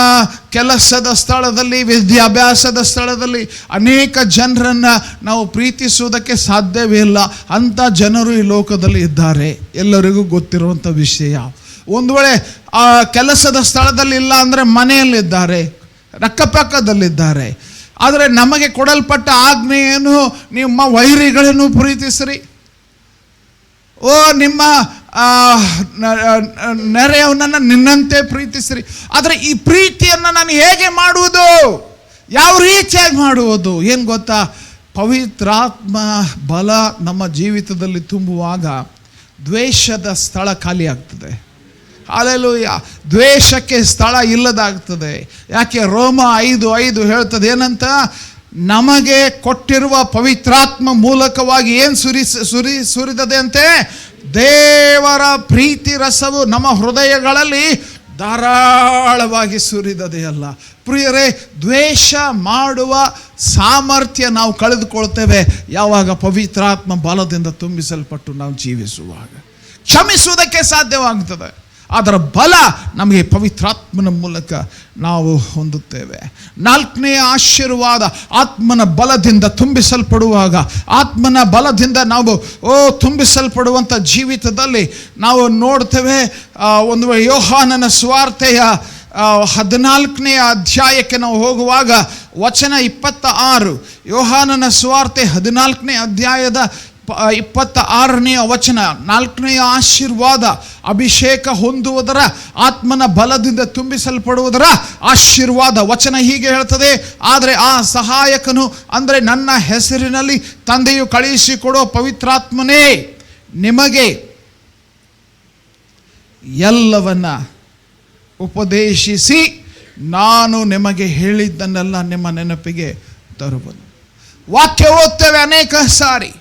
ಕೆಲಸದ ಸ್ಥಳದಲ್ಲಿ, ವಿದ್ಯಾಭ್ಯಾಸದ ಸ್ಥಳದಲ್ಲಿ ಅನೇಕ ಜನರನ್ನು ನಾವು ಪ್ರೀತಿಸುವುದಕ್ಕೆ ಸಾಧ್ಯವೇ ಇಲ್ಲ. ಅಂಥ ಜನರು ಈ ಲೋಕದಲ್ಲಿ ಇದ್ದಾರೆ, ಎಲ್ಲರಿಗೂ ಗೊತ್ತಿರುವಂಥ ವಿಷಯ. ಒಂದು ವೇಳೆ ಆ ಕೆಲಸದ ಸ್ಥಳದಲ್ಲಿ ಇಲ್ಲ ಅಂದರೆ ಮನೆಯಲ್ಲಿದ್ದಾರೆ, ಅಕ್ಕಪಕ್ಕದಲ್ಲಿದ್ದಾರೆ. ಆದರೆ ನಮಗೆ ಕೊಡಲ್ಪಟ್ಟ ಆಜ್ಞೆಯನ್ನು ನಿಮ್ಮ ವೈರಿಗಳನ್ನು ಪ್ರೀತಿಸಿರಿ, ನಿಮ್ಮ ನೆರೆಯವನನ್ನು ನಿನ್ನಂತೆ ಪ್ರೀತಿಸಿರಿ. ಆದರೆ ಈ ಪ್ರೀತಿಯನ್ನು ನಾನು ಹೇಗೆ ಮಾಡುವುದು, ಯಾವ ರೀತಿಯಾಗಿ ಮಾಡುವುದು? ಏನು ಗೊತ್ತಾ? ಪವಿತ್ರಾತ್ಮ ಬಲ ನಮ್ಮ ಜೀವಿತದಲ್ಲಿ ತುಂಬುವಾಗ ದ್ವೇಷದ ಸ್ಥಳ ಖಾಲಿ ಆಗ್ತದೆ. ಹಲ್ಲೆಲೂಯ. ದ್ವೇಷಕ್ಕೆ ಸ್ಥಳ ಇಲ್ಲದಾಗ್ತದೆ. ಯಾಕೆ? ರೋಮ 5:5 ಹೇಳ್ತದೆ ಏನಂತ? ನಮಗೆ ಕೊಟ್ಟಿರುವ ಪವಿತ್ರಾತ್ಮ ಮೂಲಕವಾಗಿ ಏನು ಸುರಿದದೆ ಅಂತೆ? ದೇವರ ಪ್ರೀತಿ ರಸವು ನಮ್ಮ ಹೃದಯಗಳಲ್ಲಿ ಧಾರಾಳವಾಗಿ ಸುರಿದದೆಯಲ್ಲ. ಪ್ರಿಯರೇ, ದ್ವೇಷ ಮಾಡುವ ಸಾಮರ್ಥ್ಯ ನಾವು ಕಳೆದುಕೊಳ್ತೇವೆ ಯಾವಾಗ ಪವಿತ್ರಾತ್ಮ ಬಲದಿಂದ ತುಂಬಿಸಲ್ಪಟ್ಟು ನಾವು ಜೀವಿಸುವಾಗ. ಕ್ಷಮಿಸುವುದಕ್ಕೆ ಸಾಧ್ಯವಾಗ್ತದೆ, ಅದರ ಬಲ ನಮಗೆ ಪವಿತ್ರಾತ್ಮನ ಮೂಲಕ ನಾವು ಹೊಂದುತ್ತೇವೆ. 4ನೇ ಆಶೀರ್ವಾದ, ಆತ್ಮನ ಬಲದಿಂದ ತುಂಬಿಸಲ್ಪಡುವಾಗ, ಆತ್ಮನ ಬಲದಿಂದ ನಾವು ತುಂಬಿಸಲ್ಪಡುವಂಥ ಜೀವಿತದಲ್ಲಿ ನಾವು ನೋಡ್ತೇವೆ. ಒಂದು ವೇಳೆ ಯೋಹಾನನ ಸುವಾರ್ತೆಯ 14ನೇ ಅಧ್ಯಾಯಕ್ಕೆ ನಾವು ಹೋಗುವಾಗ ವಚನ 26, ಯೋಹಾನನ ಸುವಾರ್ತೆ 14ನೇ ಅಧ್ಯಾಯದ 26ನೇ ವಚನ, 4ನೇ ಆಶೀರ್ವಾದ, ಅಭಿಷೇಕ ಹೊಂದುವುದರ, ಆತ್ಮನ ಬಲದಿಂದ ತುಂಬಿಸಲ್ಪಡುವುದರ ಆಶೀರ್ವಾದ. ವಚನ ಹೀಗೆ ಹೇಳ್ತದೆ, ಆದರೆ ಆ ಸಹಾಯಕನು ಅಂದರೆ ನನ್ನ ಹೆಸರಿನಲ್ಲಿ ತಂದೆಯು ಕಳುಹಿಸಿಕೊಡುವ ಪವಿತ್ರಾತ್ಮನೇ ನಿಮಗೆ ಎಲ್ಲವನ್ನ ಉಪದೇಶಿಸಿ ನಾನು ನಿಮಗೆ ಹೇಳಿದ್ದನ್ನೆಲ್ಲ ನಿಮ್ಮ ನೆನಪಿಗೆ ತರುವುದು. ವಾಕ್ಯ ಓದ್ತೇವೆ ಅನೇಕ ಸಾರಿ,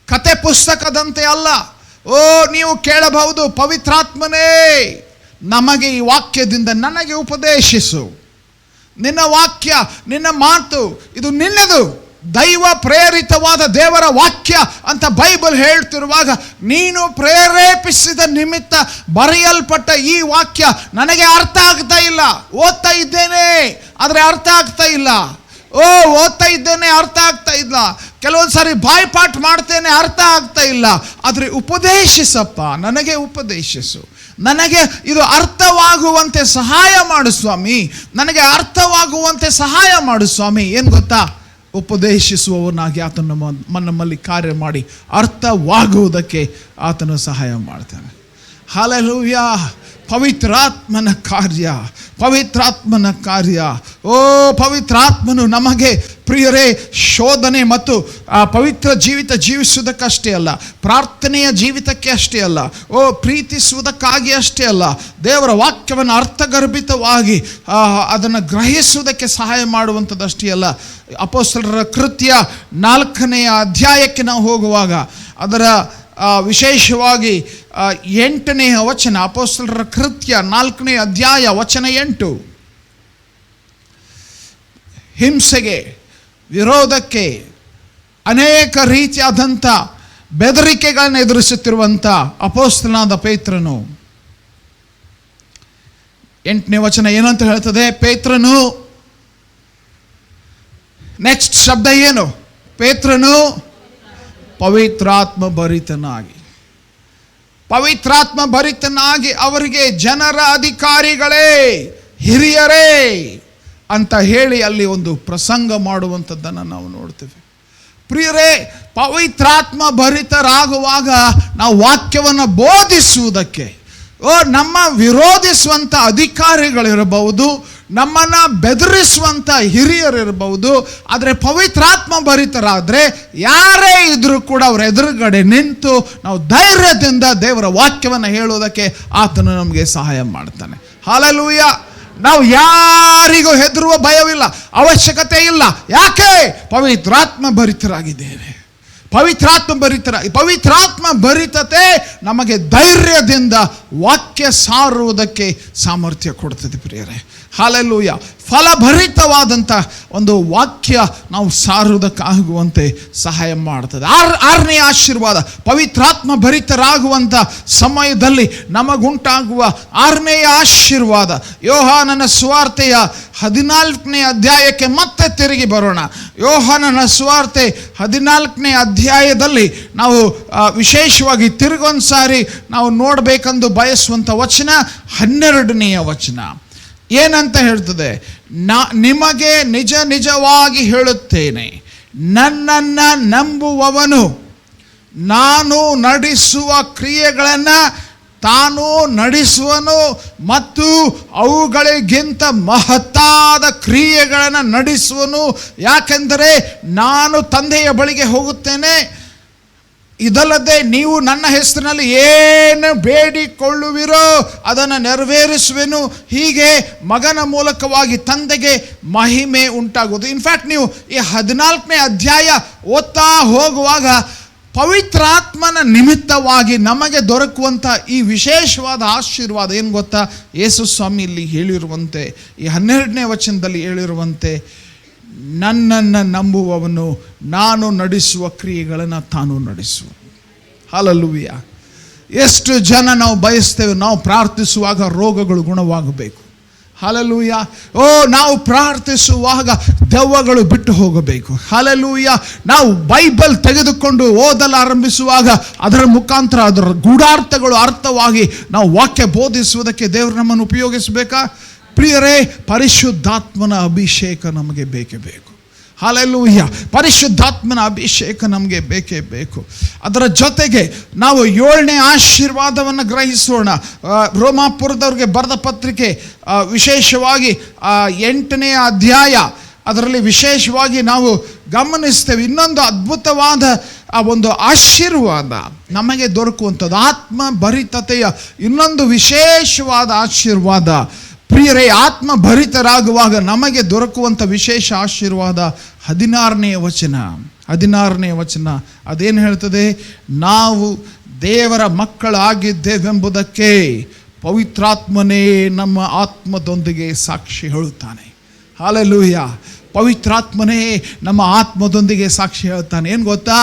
ಕತೆ ಪುಸ್ತಕದಂತೆ ಅಲ್ಲ. ನೀವು ಕೇಳಬಹುದು, ಪವಿತ್ರಾತ್ಮನೇ ನಮಗೆ ಈ ವಾಕ್ಯದಿಂದ ನನಗೆ ಉಪದೇಶಿಸು. ನಿನ್ನ ವಾಕ್ಯ, ನಿನ್ನ ಮಾತು ಇದು ನಿನ್ನದು, ದೈವ ಪ್ರೇರಿತವಾದ ದೇವರ ವಾಕ್ಯ ಅಂತ ಬೈಬಲ್ ಹೇಳ್ತಿರುವಾಗ ನೀನು ಪ್ರೇರೇಪಿಸಿದ ನಿಮಿತ್ತ ಬರೆಯಲ್ಪಟ್ಟ ಈ ವಾಕ್ಯ ನನಗೆ ಅರ್ಥ ಆಗ್ತಾ ಇಲ್ಲ. ಓದ್ತಾ ಇದ್ದೇನೆ ಆದರೆ ಅರ್ಥ ಆಗ್ತಾ ಇಲ್ಲ. ಓದ್ತಾ ಇದ್ದೇನೆ ಅರ್ಥ ಆಗ್ತಾ ಇಲ್ಲ. ಕೆಲವೊಂದು ಸಾರಿ ಬಾಯ್ಪಾಠ ಮಾಡ್ತೇನೆ ಅರ್ಥ ಆಗ್ತಾ ಇಲ್ಲ. ಆದರೆ ಉಪದೇಶಿಸಪ್ಪ, ನನಗೆ ಉಪದೇಶಿಸು, ನನಗೆ ಇದು ಅರ್ಥವಾಗುವಂತೆ ಸಹಾಯ ಮಾಡು ಸ್ವಾಮಿ, ನನಗೆ ಅರ್ಥವಾಗುವಂತೆ ಸಹಾಯ ಮಾಡು ಸ್ವಾಮಿ. ಏನು ಗೊತ್ತಾ, ಉಪದೇಶಿಸುವವನಾಗಿ ಆತನು ನಮ್ಮಲ್ಲಿ ಕಾರ್ಯ ಮಾಡಿ ಅರ್ಥವಾಗುವುದಕ್ಕೆ ಆತನು ಸಹಾಯ ಮಾಡ್ತಾನೆ. ಹಲ್ಲೆಲೂಯಾ. ಪವಿತ್ರಾತ್ಮನ ಕಾರ್ಯ, ಪವಿತ್ರಾತ್ಮನ ಕಾರ್ಯ. ಪವಿತ್ರಾತ್ಮನು ನಮಗೆ ಪ್ರಿಯರೇ ಶೋಧನೆ ಮತ್ತು ಪವಿತ್ರ ಜೀವಿತ ಜೀವಿಸುವುದಕ್ಕಷ್ಟೇ ಅಲ್ಲ, ಪ್ರಾರ್ಥನೆಯ ಜೀವಿತಕ್ಕೆ ಅಷ್ಟೇ ಅಲ್ಲ, ಪ್ರೀತಿಸುವುದಕ್ಕಾಗಿ ಅಷ್ಟೇ ಅಲ್ಲ, ದೇವರ ವಾಕ್ಯವನ್ನು ಅರ್ಥಗರ್ಭಿತವಾಗಿ ಅದನ್ನು ಗ್ರಹಿಸುವುದಕ್ಕೆ ಸಹಾಯ ಮಾಡುವಂಥದ್ದಷ್ಟೇ ಅಲ್ಲ. ಅಪೊಸ್ತಲರ ಕೃತ್ಯ 4ನೇ ಅಧ್ಯಾಯಕ್ಕೆ ನಾವು ಹೋಗುವಾಗ ಅದರ ವಿಶೇಷವಾಗಿ 8ನೇ ವಚನ, ಅಪೊಸ್ತಲರ ಕೃತ್ಯ 4ನೇ ಅಧ್ಯಾಯ ವಚನ 8, ಹಿಂಸೆಗೆ ವಿರೋಧಕ್ಕೆ ಅನೇಕ ರೀತಿಯಾದಂಥ ಬೆದರಿಕೆಗಳನ್ನು ಎದುರಿಸುತ್ತಿರುವಂಥ ಅಪೊಸ್ತಲನಾದ ಪೇತ್ರನು, 8ನೇ ವಚನ ಏನಂತ ಹೇಳ್ತದೆ? ಪೇತ್ರನು, ನೆಕ್ಸ್ಟ್ ಶಬ್ದ ಏನು? ಪೇತ್ರನು ಪವಿತ್ರಾತ್ಮ ಭರಿತನಾಗಿ, ಪವಿತ್ರಾತ್ಮ ಭರಿತನಾಗಿ ಅವರಿಗೆ ಜನರ ಅಧಿಕಾರಿಗಳೇ, ಹಿರಿಯರೇ ಅಂತ ಹೇಳಿ ಅಲ್ಲಿ ಒಂದು ಪ್ರಸಂಗ ಮಾಡುವಂಥದ್ದನ್ನು ನಾವು ನೋಡ್ತೇವೆ. ಪ್ರಿಯರೇ, ಪವಿತ್ರಾತ್ಮ ಭರಿತರಾಗುವಾಗ ನಾವು ವಾಕ್ಯವನ್ನು ಬೋಧಿಸುವುದಕ್ಕೆ ನಮ್ಮ ವಿರೋಧಿಸುವಂಥ ಅಧಿಕಾರಿಗಳಿರಬಹುದು, ನಮ್ಮನ್ನು ಬೆದರಿಸುವಂಥ ಹಿರಿಯರಿರಬಹುದು. ಆದರೆ ಪವಿತ್ರಾತ್ಮ ಭರಿತರಾದರೆ ಯಾರೇ ಇದ್ರೂ ಕೂಡ ಅವರ ಎದುರುಗಡೆ ನಿಂತು ನಾವು ಧೈರ್ಯದಿಂದ ದೇವರ ವಾಕ್ಯವನ್ನು ಹೇಳುವುದಕ್ಕೆ ಆತನು ನಮಗೆ ಸಹಾಯ ಮಾಡ್ತಾನೆ. ಹಲ್ಲೆಲೂಯಾ. ನಾವು ಯಾರಿಗೂ ಹೆದರುವ ಭಯವಿಲ್ಲ, ಅವಶ್ಯಕತೆ ಇಲ್ಲ. ಯಾಕೆ? ಪವಿತ್ರಾತ್ಮ ಭರಿತರಾಗಿದ್ದೇವೆ. ಪವಿತ್ರಾತ್ಮ ಭರಿತತೆ ನಮಗೆ ಧೈರ್ಯದಿಂದ ವಾಕ್ಯ ಸಾರುವುದಕ್ಕೆ ಸಾಮರ್ಥ್ಯ ಕೊಡ್ತದೆ ಪ್ರಿಯರೇ. ಹಲ್ಲೆಲೂಯಾ. ಫಲಭರಿತವಾದಂಥ ಒಂದು ವಾಕ್ಯ ನಾವು ಸಾರುವುದಕ್ಕಾಗುವಂತೆ ಸಹಾಯ ಮಾಡ್ತದೆ. 6ನೇ ಆಶೀರ್ವಾದ, ಪವಿತ್ರಾತ್ಮ ಭರಿತರಾಗುವಂಥ ಸಮಯದಲ್ಲಿ ನಮಗುಂಟಾಗುವ 6ನೇ ಆಶೀರ್ವಾದ. ಯೋಹಾನನ ಸುವಾರ್ತೆಯ 14ನೇ ಅಧ್ಯಾಯಕ್ಕೆ ಮತ್ತೆ ತಿರುಗಿ ಬರೋಣ. ಯೋಹಾನನ ಸುವಾರ್ತೆ 14ನೇ ಅಧ್ಯಾಯದಲ್ಲಿ ನಾವು ವಿಶೇಷವಾಗಿ ತಿರುಗೊಂದು ಸಾರಿ ನಾವು ನೋಡಬೇಕೆಂದು ಬಯಸುವಂಥ ವಚನ 12ನೇ ವಚನ ಏನಂತ ಹೇಳ್ತದೆ? ನಿಮಗೆ ನಿಜ ನಿಜವಾಗಿ ಹೇಳುತ್ತೇನೆ, ನನ್ನನ್ನು ನಂಬುವವನು ನಾನು ನಡೆಸುವ ಕ್ರಿಯೆಗಳನ್ನು ತಾನು ನಡೆಸುವನು ಮತ್ತು ಅವುಗಳಿಗಿಂತ ಮಹತ್ತಾದ ಕ್ರಿಯೆಗಳನ್ನು ನಡೆಸುವನು. ಯಾಕೆಂದರೆ ನಾನು ತಂದೆಯ ಬಳಿಗೆ ಹೋಗುತ್ತೇನೆ, ಇದಲ್ಲದೆ ನೀವು ನನ್ನ ಹೆಸರಿನಲ್ಲಿ ಏನು ಬೇಡಿಕೊಳ್ಳುವಿರೋ ಅದನ್ನು ನೆರವೇರಿಸುವೆನು. ಹೀಗೆ ಮಗನ ಮೂಲಕವಾಗಿ ತಂದೆಗೆ ಮಹಿಮೆ ಉಂಟಾಗುವುದು. ಇನ್ಫ್ಯಾಕ್ಟ್ ನೀವು ಈ 14ನೇ ಅಧ್ಯಾಯ ಓದ್ತಾ ಹೋಗುವಾಗ ಪವಿತ್ರಾತ್ಮನ ನಿಮಿತ್ತವಾಗಿ ನಮಗೆ ದೊರಕುವಂಥ ಈ ವಿಶೇಷವಾದ ಆಶೀರ್ವಾದ ಏನು ಗೊತ್ತಾ? ಯೇಸು ಸ್ವಾಮಿ ಇಲ್ಲಿ ಹೇಳಿರುವಂತೆ, ಈ 12ನೇ ವಚನದಲ್ಲಿ ಹೇಳಿರುವಂತೆ, ನನ್ನನ್ನು ನಂಬುವವನು ನಾನು ನಡೆಸುವ ಕ್ರಿಯೆಗಳನ್ನು ತಾನು ನಡೆಸುವ. ಹಲ್ಲೆಲೂಯಾ. ಎಷ್ಟು ಜನ ನಾವು ಬಯಸ್ತೇವೆ, ನಾವು ಪ್ರಾರ್ಥಿಸುವಾಗ ರೋಗಗಳು ಗುಣವಾಗಬೇಕು. ಹಲ್ಲೆಲೂಯಾ. ನಾವು ಪ್ರಾರ್ಥಿಸುವಾಗ ದೆವ್ವಗಳು ಬಿಟ್ಟು ಹೋಗಬೇಕು. ಹಲ್ಲೆಲೂಯಾ. ನಾವು ಬೈಬಲ್ ತೆಗೆದುಕೊಂಡು ಓದಲಾರಂಭಿಸುವಾಗ ಅದರ ಮುಖಾಂತರ ಅದರ ಗೂಢಾರ್ಥಗಳು ಅರ್ಥವಾಗಿ ನಾವು ವಾಕ್ಯ ಬೋಧಿಸುವುದಕ್ಕೆ ದೇವರು ನಮ್ಮನ್ನು ಉಪಯೋಗಿಸಬೇಕಾ? ಪ್ರಿಯರೇ, ಪರಿಶುದ್ಧಾತ್ಮನ ಅಭಿಷೇಕ ನಮಗೆ ಬೇಕೇ ಬೇಕು. ಹಲ್ಲೆಲೂಯಾ. ಪರಿಶುದ್ಧಾತ್ಮನ ಅಭಿಷೇಕ ನಮಗೆ ಬೇಕೇ ಬೇಕು. ಅದರ ಜೊತೆಗೆ ನಾವು 7ನೇ ಆಶೀರ್ವಾದವನ್ನು ಗ್ರಹಿಸೋಣ. ರೋಮಾಪುರದವ್ರಿಗೆ ಬರೆದ ಪತ್ರಿಕೆ ವಿಶೇಷವಾಗಿ 8ನೇ ಅಧ್ಯಾಯ ಅದರಲ್ಲಿ ವಿಶೇಷವಾಗಿ ನಾವು ಗಮನಿಸ್ತೇವೆ. ಇನ್ನೊಂದು ಅದ್ಭುತವಾದ ಆ ಒಂದು ಆಶೀರ್ವಾದ ನಮಗೆ ದೊರಕುವಂಥದ್ದು, ಆತ್ಮಭರಿತತೆಯ ಇನ್ನೊಂದು ವಿಶೇಷವಾದ ಆಶೀರ್ವಾದ. ಪ್ರಿಯರೇ, ಆತ್ಮಭರಿತರಾಗುವಾಗ ನಮಗೆ ದೊರಕುವಂಥ ವಿಶೇಷ ಆಶೀರ್ವಾದ 16ನೇ ವಚನ ಅದೇನು ಹೇಳ್ತದೆ? ನಾವು ದೇವರ ಮಕ್ಕಳಾಗಿದ್ದೇವೆಂಬುದಕ್ಕೆ ಪವಿತ್ರಾತ್ಮನೇ ನಮ್ಮ ಆತ್ಮದೊಂದಿಗೆ ಸಾಕ್ಷಿ ಹೇಳುತ್ತಾನೆ. ಹಲ್ಲೆಲೂಯಾ. ಪವಿತ್ರಾತ್ಮನೇ ನಮ್ಮ ಆತ್ಮದೊಂದಿಗೆ ಸಾಕ್ಷಿ ಹೇಳ್ತಾನೆ. ಏನು ಗೊತ್ತಾ,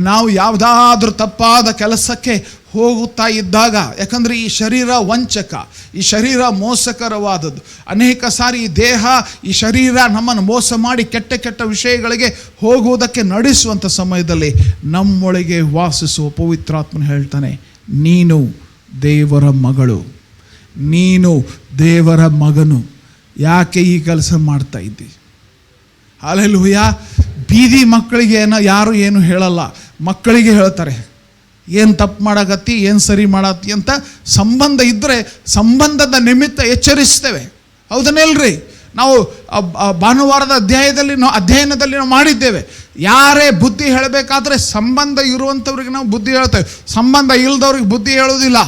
ನಾವು ಯಾವುದಾದ್ರೂ ತಪ್ಪಾದ ಕೆಲಸಕ್ಕೆ ಹೋಗುತ್ತಾ ಇದ್ದಾಗ, ಯಾಕಂದರೆ ಈ ಶರೀರ ವಂಚಕ, ಈ ಶರೀರ ಮೋಸಕರವಾದದ್ದು. ಅನೇಕ ಸಾರಿ ಈ ದೇಹ, ಈ ಶರೀರ ನಮ್ಮನ್ನು ಮೋಸ ಮಾಡಿ ಕೆಟ್ಟ ಕೆಟ್ಟ ವಿಷಯಗಳಿಗೆ ಹೋಗುವುದಕ್ಕೆ ನಡೆಸುವಂಥ ಸಮಯದಲ್ಲಿ ನಮ್ಮೊಳಗೆ ವಾಸಿಸುವ ಪವಿತ್ರಾತ್ಮನು ಹೇಳ್ತಾನೆ, ನೀನು ದೇವರ ಮಗಳು, ನೀನು ದೇವರ ಮಗನು, ಯಾಕೆ ಈ ಕೆಲಸ ಮಾಡ್ತಾ ಇದ್ದಿ? ಹಲ್ಲೆಲೂಯಾ. ಬೀದಿ ಮಕ್ಕಳಿಗೆ ಯಾರು ಏನು ಹೇಳಲ್ಲ, ಮಕ್ಕಳಿಗೆ ಹೇಳ್ತಾರೆ ಏನು ತಪ್ಪು ಮಾಡಕತ್ತಿ, ಏನು ಸರಿ ಮಾಡತ್ತಿ ಅಂತ. ಸಂಬಂಧ ಇದ್ದರೆ ಸಂಬಂಧದ ನಿಮಿತ್ತ ಎಚ್ಚರಿಸ್ತೇವೆ, ಹೌದನ್ನೆಲ್ರಿ? ನಾವು ಭಾನುವಾರದ ಅಧ್ಯಯನದಲ್ಲಿ ನಾವು ಮಾಡಿದ್ದೇವೆ. ಯಾರೇ ಬುದ್ಧಿ ಹೇಳಬೇಕಾದ್ರೆ ಸಂಬಂಧ ಇರುವಂಥವ್ರಿಗೆ ನಾವು ಬುದ್ಧಿ ಹೇಳ್ತೇವೆ, ಸಂಬಂಧ ಇಲ್ಲದವ್ರಿಗೆ ಬುದ್ಧಿ ಹೇಳೋದಿಲ್ಲ.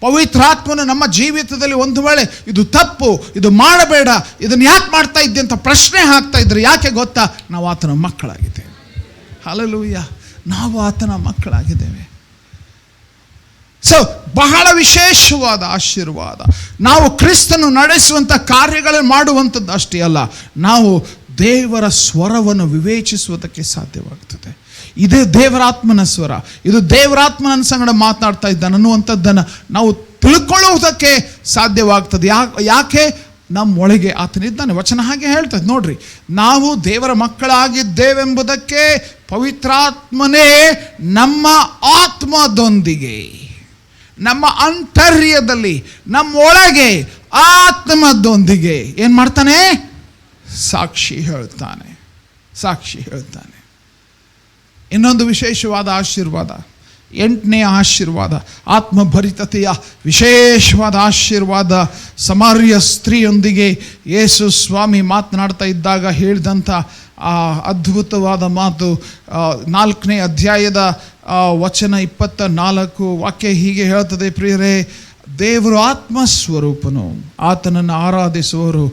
ಪವಿತ್ರಾತ್ಮನು ನಮ್ಮ ಜೀವಿತದಲ್ಲಿ ಒಂದು ವೇಳೆ ಇದು ತಪ್ಪು, ಇದು ಮಾಡಬೇಡ, ಇದನ್ನು ಯಾಕೆ ಮಾಡ್ತಾ ಇದ್ದೆ ಅಂತ ಪ್ರಶ್ನೆ ಹಾಕ್ತಾ ಇದ್ರೆ, ಯಾಕೆ ಗೊತ್ತಾ? ನಾವು ಆತನ ಮಕ್ಕಳಾಗಿದ್ದೇವೆ. ಹಲ್ಲೆಲೂಯಾ. ನಾವು ಆತನ ಮಕ್ಕಳಾಗಿದ್ದೇವೆ. ಸೊ ಬಹಳ ವಿಶೇಷವಾದ ಆಶೀರ್ವಾದ. ನಾವು ಕ್ರಿಸ್ತನು ನಡೆಸುವಂಥ ಕಾರ್ಯಗಳನ್ನು ಮಾಡುವಂಥದ್ದು ಅಷ್ಟೇ ಅಲ್ಲ, ನಾವು ದೇವರ ಸ್ವರವನ್ನು ವಿವೇಚಿಸುವುದಕ್ಕೆ ಸಾಧ್ಯವಾಗ್ತದೆ. ಇದೇ ದೇವರಾತ್ಮನ ಸ್ವರ, ಇದು ದೇವರಾತ್ಮನ ಸಂಗಡ ಮಾತನಾಡ್ತಾ ಇದ್ದಾನೆ ಅನ್ನುವಂಥದ್ದನ್ನು ನಾವು ತಿಳ್ಕೊಳ್ಳುವುದಕ್ಕೆ ಸಾಧ್ಯವಾಗ್ತದೆ. ಯಾಕೆ? ನಮ್ಮೊಳಗೆ ಆತನಿದ್ದಾನೆ. ವಚನ ಹಾಗೆ ಹೇಳ್ತದೆ ನೋಡ್ರಿ, ನಾವು ದೇವರ ಮಕ್ಕಳಾಗಿದ್ದೇವೆಂಬುದಕ್ಕೆ ಪವಿತ್ರಾತ್ಮನೇ ನಮ್ಮ ಆತ್ಮದೊಂದಿಗೆ, ನಮ್ಮ ಅಂತರ್ಯದಲ್ಲಿ, ನಮ್ಮೊಳಗೆ ಆತ್ಮದೊಂದಿಗೆ ಏನು ಮಾಡ್ತಾನೆ? ಸಾಕ್ಷಿ ಹೇಳ್ತಾನೆ. ಇನ್ನೊಂದು ವಿಶೇಷವಾದ ಆಶೀರ್ವಾದ, 8ನೇ ಆಶೀರ್ವಾದ, ಆತ್ಮಭರಿತತೆಯ ವಿಶೇಷವಾದ ಆಶೀರ್ವಾದ. ಸಮಾರ್ಯ ಸ್ತ್ರೀಯೊಂದಿಗೆ ಯೇಸು ಸ್ವಾಮಿ ಮಾತನಾಡ್ತಾ ಇದ್ದಾಗ ಹೇಳಿದಂಥ ಆ ಅದ್ಭುತವಾದ ಮಾತು, 4ನೇ ಅಧ್ಯಾಯದ ವಚನ 24 ವಾಕ್ಯ ಹೀಗೆ ಹೇಳ್ತದೆ, ಪ್ರಿಯರೇ, ದೇವರು ಆತ್ಮಸ್ವರೂಪನು, ಆತನನ್ನು ಆರಾಧಿಸುವವರು